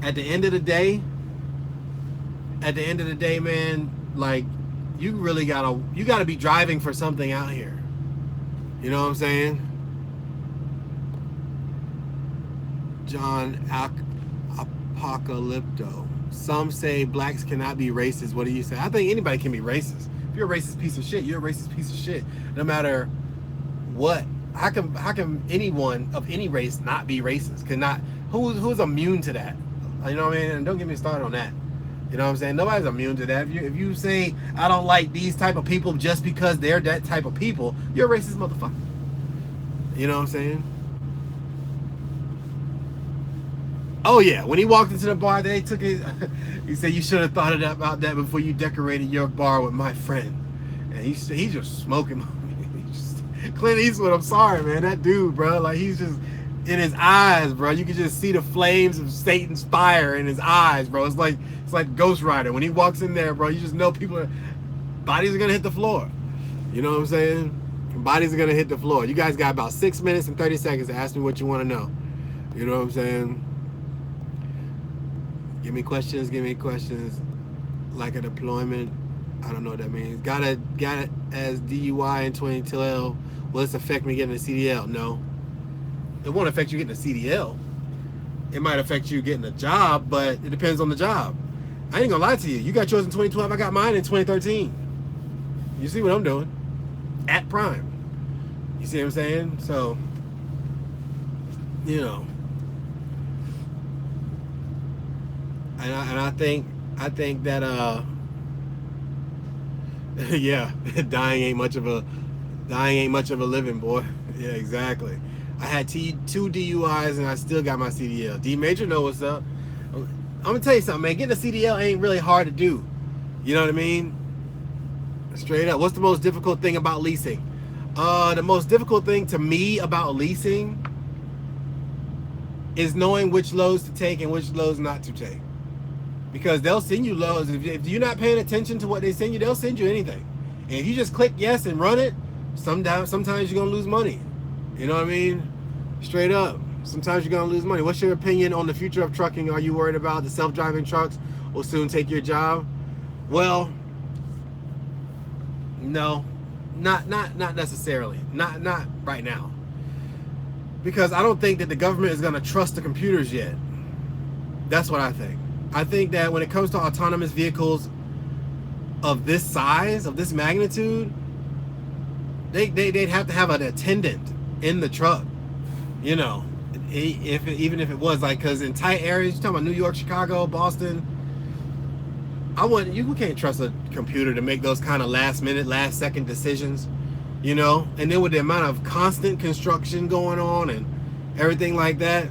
at the end of the day, man, like, you gotta be driving for something out here. You know what I'm saying? John Apocalypto. Some say blacks cannot be racist. What do you say? I think anybody can be racist. If you're a racist piece of shit, you're a racist piece of shit. No matter what. How can anyone of any race not be racist? Who's immune to that? You know what I mean? And don't get me started on that. You know what I'm saying? Nobody's immune to that. If you say I don't like these type of people just because they're that type of people, you're a racist motherfucker. You know what I'm saying? Oh yeah, when he walked into the bar, they took it. He said you should have thought about that before you decorated your bar with my friend. And he's just smoking. Clint Eastwood, I'm sorry, man. That dude, bro, like, he's just in his eyes, bro. You can just see the flames of Satan's fire in his eyes, bro. It's like Ghost Rider. When he walks in there, bro, you just know bodies are gonna hit the floor. You know what I'm saying? Bodies are gonna hit the floor. You guys got about 6 minutes and 30 seconds to ask me what you want to know. You know what I'm saying? Give me questions. Like a deployment. I don't know what that means. Got it as DUI in 2012. Will this affect me getting a CDL? No. It won't affect you getting a CDL. It might affect you getting a job, but it depends on the job. I ain't gonna lie to you. You got yours in 2012. I got mine in 2013. You see what I'm doing? At prime. You see what I'm saying? So, you know. And I think that yeah, dying ain't much of a living, boy. Yeah, exactly. I had 2 DUIs and I still got my CDL. D Major know what's up. I'm gonna tell you something, man. Getting a CDL ain't really hard to do. You know what I mean? Straight up. What's the most difficult thing about leasing? The most difficult thing to me about leasing is knowing which loads to take and which loads not to take. Because they'll send you loads. If you're not paying attention to what they send you, they'll send you anything. And if you just click yes and run it, sometimes you're gonna lose money. You know what I mean? Straight up. Sometimes you're gonna lose money. What's your opinion on the future of trucking? Are you worried about the self-driving trucks will soon take your job? Well, No, not necessarily. Not right now. Because I don't think that the government is going to trust the computers yet. That's what I think. I think that when it comes to autonomous vehicles of this size, of this magnitude, they'd have to have an attendant in the truck. You know, even if it was like, because in tight areas, you're talking about New York, Chicago, Boston, you can't trust a computer to make those kind of last minute, last second decisions, you know. And then with the amount of constant construction going on and everything like that,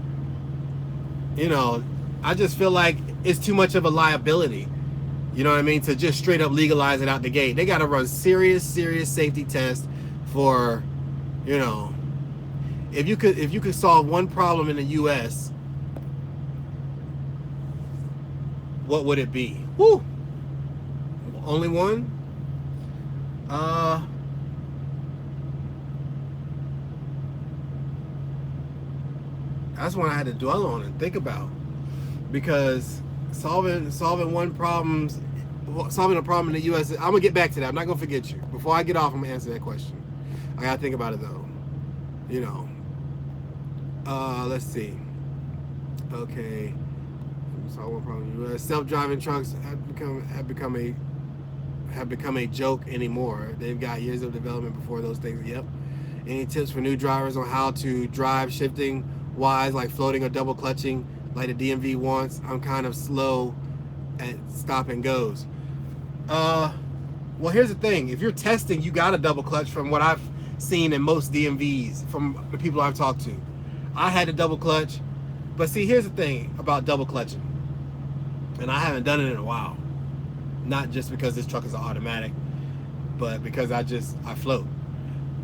you know, I just feel like it's too much of a liability, you know what I mean, to just straight up legalize it out the gate. They got to run serious safety tests for, you know, if you could solve one problem in the US, what would it be? Woo! Only one? That's one I had to dwell on and think about, because solving a problem in the U.S. I'm gonna get back to that. I'm not gonna forget you. Before I get off, I'm gonna answer that question. I gotta think about it though. You know. Let's see. Okay. Solve one problem in the U.S. Self-driving trucks have become a joke anymore. They've got years of development before those things. Yep. Any tips for new drivers on how to drive shifting wise, like floating or double clutching, like the DMV wants? I'm kind of slow at stop and goes. Well, here's the thing. If you're testing, you got a double clutch from what I've seen in most DMVs from the people I've talked to. I had a double clutch, but see, here's the thing about double clutching, and I haven't done it in a while. Not just because this truck is an automatic, but because I float.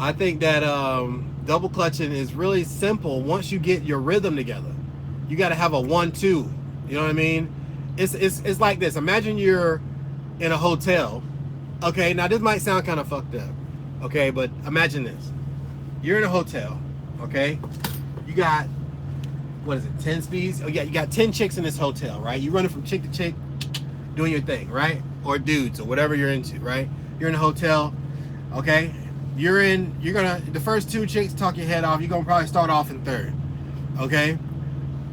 I think that double clutching is really simple once you get your rhythm together. You got to have a 1-2. You know what I mean? It's like this. Imagine you're in a hotel. Okay, now this might sound kind of fucked up. Okay, but imagine this. You're in a hotel. Okay, you got, what is it, 10 speeds? Oh yeah, you got 10 chicks in this hotel, right? You're running from chick to chick, doing your thing, right? Or dudes, or whatever you're into, right? You're in a hotel. Okay, the first 2 chicks talk your head off. You're gonna probably start off in third. Okay,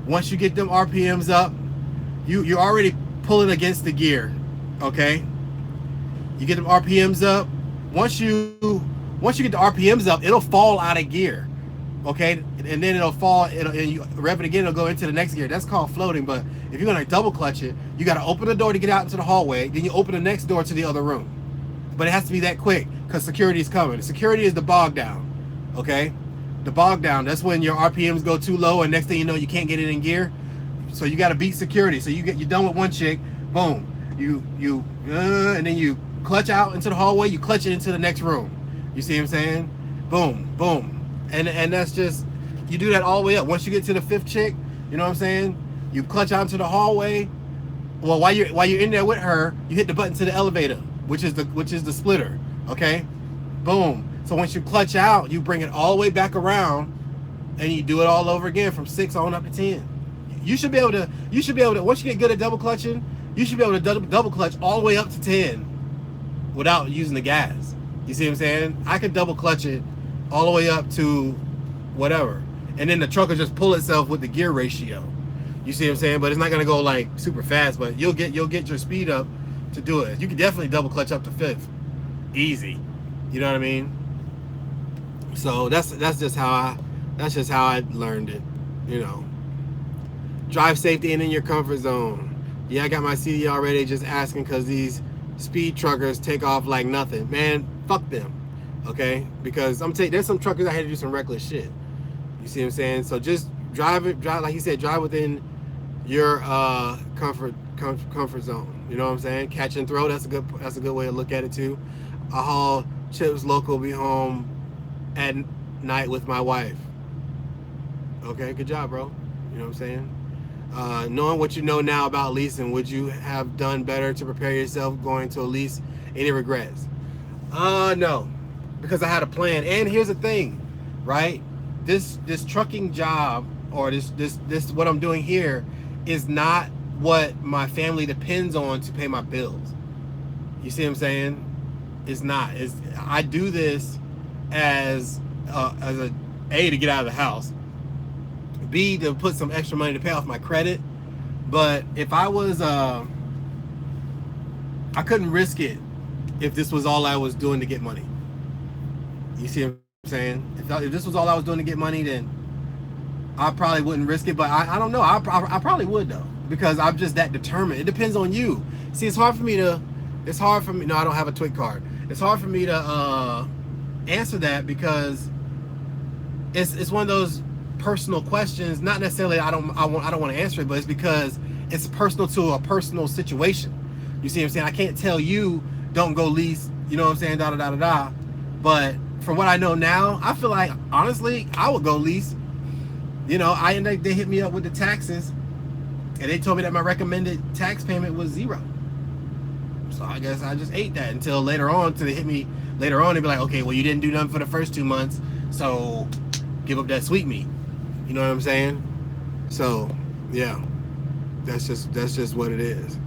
once you get them RPMs up, you're already pulling against the gear. Okay, you get them RPMs up. Once you get the RPMs up, it'll fall out of gear. Okay, and then it'll fall, and you rev it again, it'll go into the next gear. That's called floating. But if you're gonna double clutch it, you gotta open the door to get out into the hallway, then you open the next door to the other room. But it has to be that quick, because security is coming. Security is the bog down. Okay, the bog down, that's when your RPMs go too low, and next thing you know, you can't get it in gear. So you gotta beat security. So you're done with one chick, boom, and then you clutch out into the hallway, you clutch it into the next room. You see what I'm saying? Boom, boom. And that's just, you do that all the way up. Once you get to the 5th chick, you know what I'm saying? You clutch out into the hallway. Well, while you're in there with her, you hit the button to the elevator, which is the splitter. Okay? Boom. So once you clutch out, you bring it all the way back around, and you do it all over again from 6 on up to 10. You should be able to, once you get good at double clutching, you should be able to double clutch all the way up to 10 without using the gas. You see what I'm saying? I could double clutch it all the way up to whatever, and then the truck will just pull itself with the gear ratio. You see what I'm saying? But it's not gonna go like super fast, but you'll get your speed up to do it. You can definitely double clutch up to 5th, easy. You know what I mean? So that's just how I learned it. You know, drive safety and in your comfort zone. Yeah, I got my CD already. Just asking because these speed truckers take off like nothing. Man, fuck them. Okay, because there's some truckers I had to do some reckless shit. You see what I'm saying? So just drive like he said, drive within your comfort zone. You know what I'm saying? Catch and throw. That's a good way to look at it too. I haul chips local, be home at night with my wife. Okay, good job, bro. You know what I'm saying? Knowing what you know now about leasing, would you have done better to prepare yourself going to a lease? Any regrets? No. Because I had a plan. And here's the thing, right? This trucking job, or this what I'm doing here, is not what my family depends on to pay my bills. You see what I'm saying? It's not. I do this as a to get out of the house, B, to put some extra money to pay off my credit. But if I was I couldn't risk it if this was all I was doing to get money. You see what I'm saying? If this was all I was doing to get money, then I probably wouldn't risk it. But I don't know. I probably would, though, because I'm just that determined. It depends on you. See, it's hard for me. No, I don't have a Twit card. It's hard for me to answer that because it's one of those personal questions. Not necessarily I don't want to answer it, but it's because it's personal to a personal situation. You see what I'm saying? I can't tell you don't go lease. You know what I'm saying? Da da da da da. But from what I know now, I feel like honestly I would go lease. You know, they hit me up with the taxes, and they told me that my recommended tax payment was 0. So I guess I just ate that until later on. Till they hit me later on, they'd be like, okay, well, you didn't do nothing for the first 2 months, so give up that sweet meat. You know what I'm saying? So yeah, that's just what it is.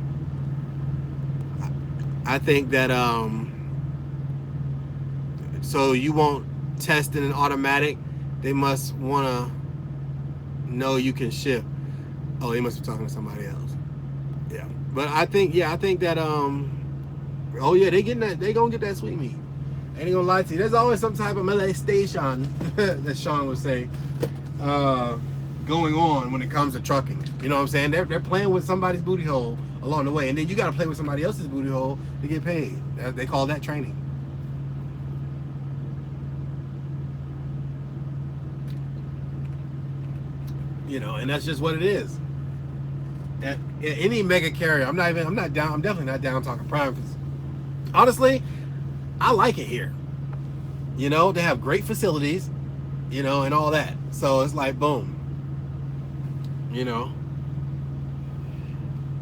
I think that so you won't test in an automatic. They must want to know you can ship. Oh, they must be talking to somebody else. Yeah, but I think that oh yeah, they gonna get that sweet meat. Ain't gonna lie to you. There's always some type of molestation that Sean would say going on when it comes to trucking. You know what I'm saying? They're playing with somebody's booty hole along the way, and then you got to play with somebody else's booty hole to get paid. They call that training. You know, and that's just what it is. At any mega carrier, I'm definitely not down talking prime. Because honestly, I like it here. You know, they have great facilities, you know, and all that. So it's like, boom. You know.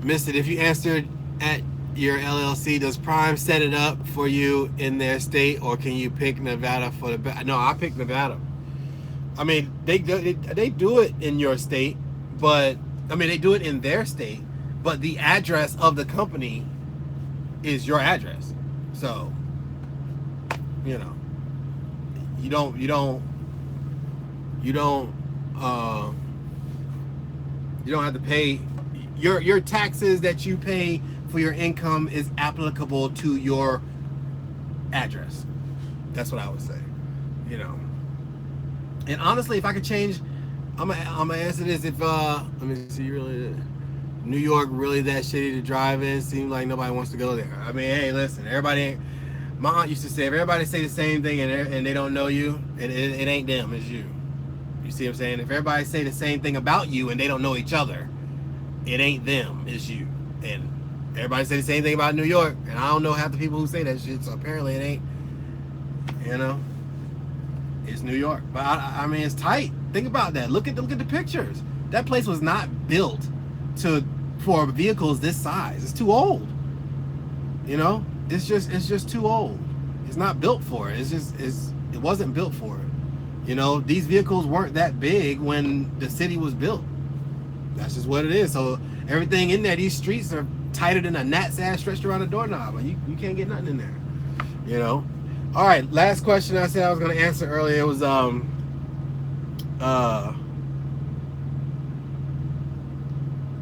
Missed it. If you answered at your LLC, does Prime set it up for you in their state, or can you pick Nevada for the... No, I picked Nevada. I mean, they do it in your state, but... I mean, they do it in their state, but the address of the company is your address. So, you know, you don't have to pay your taxes that you pay for your income is applicable to your address. That's what I would say, you know. And honestly, if I could change, I'm gonna answer this. If let me see, really, New York really that shitty to drive in? Seems like nobody wants to go there. I mean, hey, listen, everybody. My aunt used to say, if everybody say the same thing and they don't know you, it ain't them, it's you. You see what I'm saying? If everybody say the same thing about you and they don't know each other, it ain't them, it's you. And everybody say the same thing about New York, and I don't know half the people who say that shit, so apparently it ain't, you know, it's New York. But I mean, it's tight. Think about that. Look at the pictures. That place was not built for vehicles this size. It's too old. You know, it's just too old. It's not built for it. It wasn't built for it. You know, these vehicles weren't that big when the city was built. That's just what it is. So everything in there, these streets are tighter than a gnat's ass stretched around a doorknob. And you can't get nothing in there. You know. All right, last question I said I was going to answer earlier was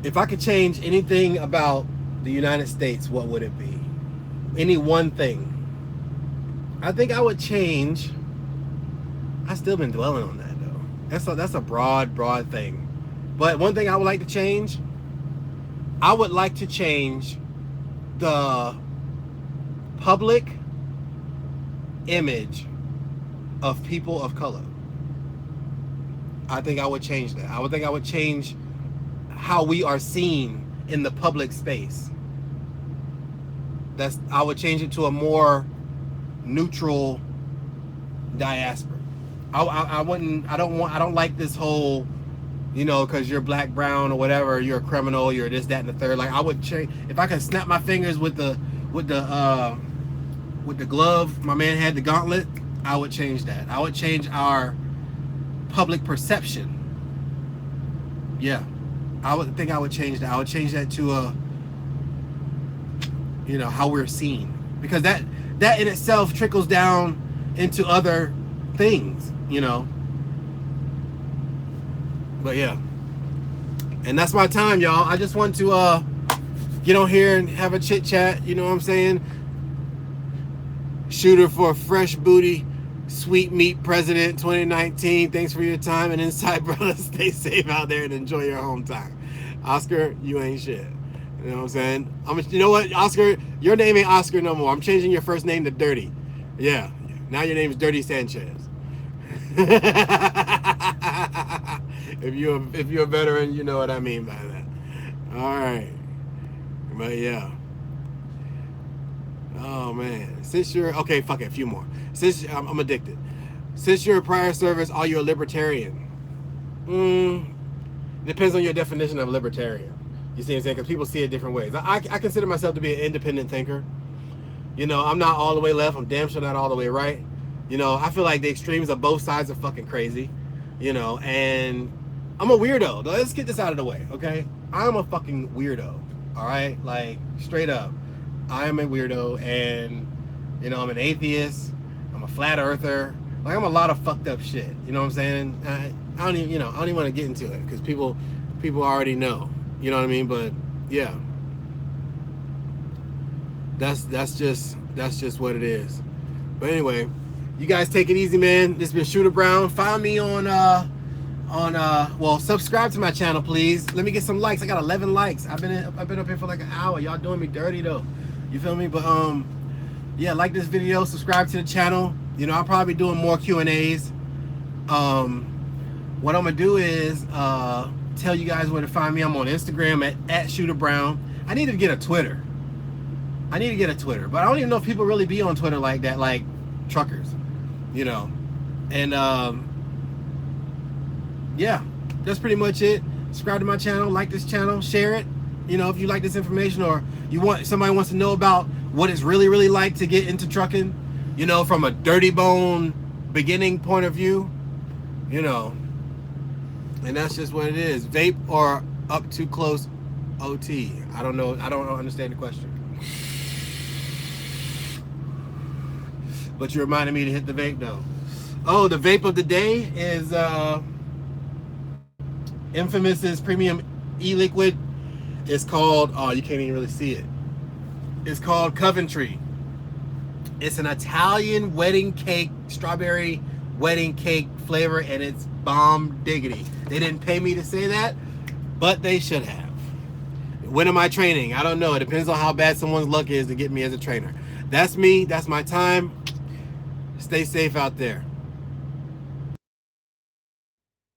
if I could change anything about the United States, what would it be? Any one thing. I think I would change. I've still been dwelling on that though. That's a broad thing. But one thing I would like to change, I would like to change the public image of people of color. I think I would change that. I would change how we are seen in the public space. I would change it to a more neutral diaspora. I don't like this whole, you know, because you're black, brown, or whatever, you're a criminal, you're this, that, and the third. Like, I would change, if I could snap my fingers with the glove my man had, the gauntlet, I would change that. I would change our public perception. Yeah, I would change that. I would change that to you know, how we're seen, because that in itself trickles down into other things, you know. But yeah, and that's my time, y'all. I just want to get on here and have a chit chat, you know what I'm saying? Shooter for a fresh booty, sweet meat president 2019. Thanks for your time, and inside, brothers, stay safe out there and enjoy your home time. Oscar, you ain't shit. You know what I'm saying? You know what, Oscar? Your name ain't Oscar no more. I'm changing your first name to Dirty. Yeah. Now your name is Dirty Sanchez. If you're a veteran, you know what I mean by that. All right. But yeah. Oh man. Since you're okay, fuck it, a few more. Since I'm addicted. Since you're a prior service, are you a libertarian? Depends on your definition of libertarian. You see what I'm saying? Because people see it different ways. I consider myself to be an independent thinker. You know, I'm not all the way left. I'm damn sure not all the way right. You know, I feel like the extremes of both sides are fucking crazy. You know, and I'm a weirdo. Let's get this out of the way, okay? I'm a fucking weirdo. All right? Like, straight up. I am a weirdo, and, you know, I'm an atheist. I'm a flat earther. Like, I'm a lot of fucked up shit. You know what I'm saying? I don't even want to get into it because people already know. You know what I mean? But yeah, that's just what it is. But anyway, you guys take it easy, man. This has been Shooter Brown. Find me on well, subscribe to my channel, please. Let me get some likes. I got 11 likes. I've been up here for like an hour. Y'all doing me dirty though. You feel me? But yeah, like this video, subscribe to the channel. You know, I'll probably be doing more Q&As. What I'm gonna do is tell you guys where to find me. I'm on Instagram at Shooter Brown. I need to get a Twitter. But I don't even know if people really be on Twitter like that, like truckers, you know. And yeah, that's pretty much it. Subscribe to my channel, like this channel, share it. You know, if you like this information, or somebody wants to know about what it's really like to get into trucking, you know, from a dirty bone beginning point of view, you know. And that's just what it is. Vape or up too close OT? I don't know. I don't understand the question. But you reminded me to hit the vape though. Oh, the vape of the day is Infamous's premium e-liquid. It's called, oh, you can't even really see it. It's called Coventry. It's an Italian wedding cake, strawberry wedding cake flavor, and it's bomb diggity. They didn't pay me to say that, but they should have. When am I training? I don't know. It depends on how bad someone's luck is to get me as a trainer. That's me. That's my time. Stay safe out there.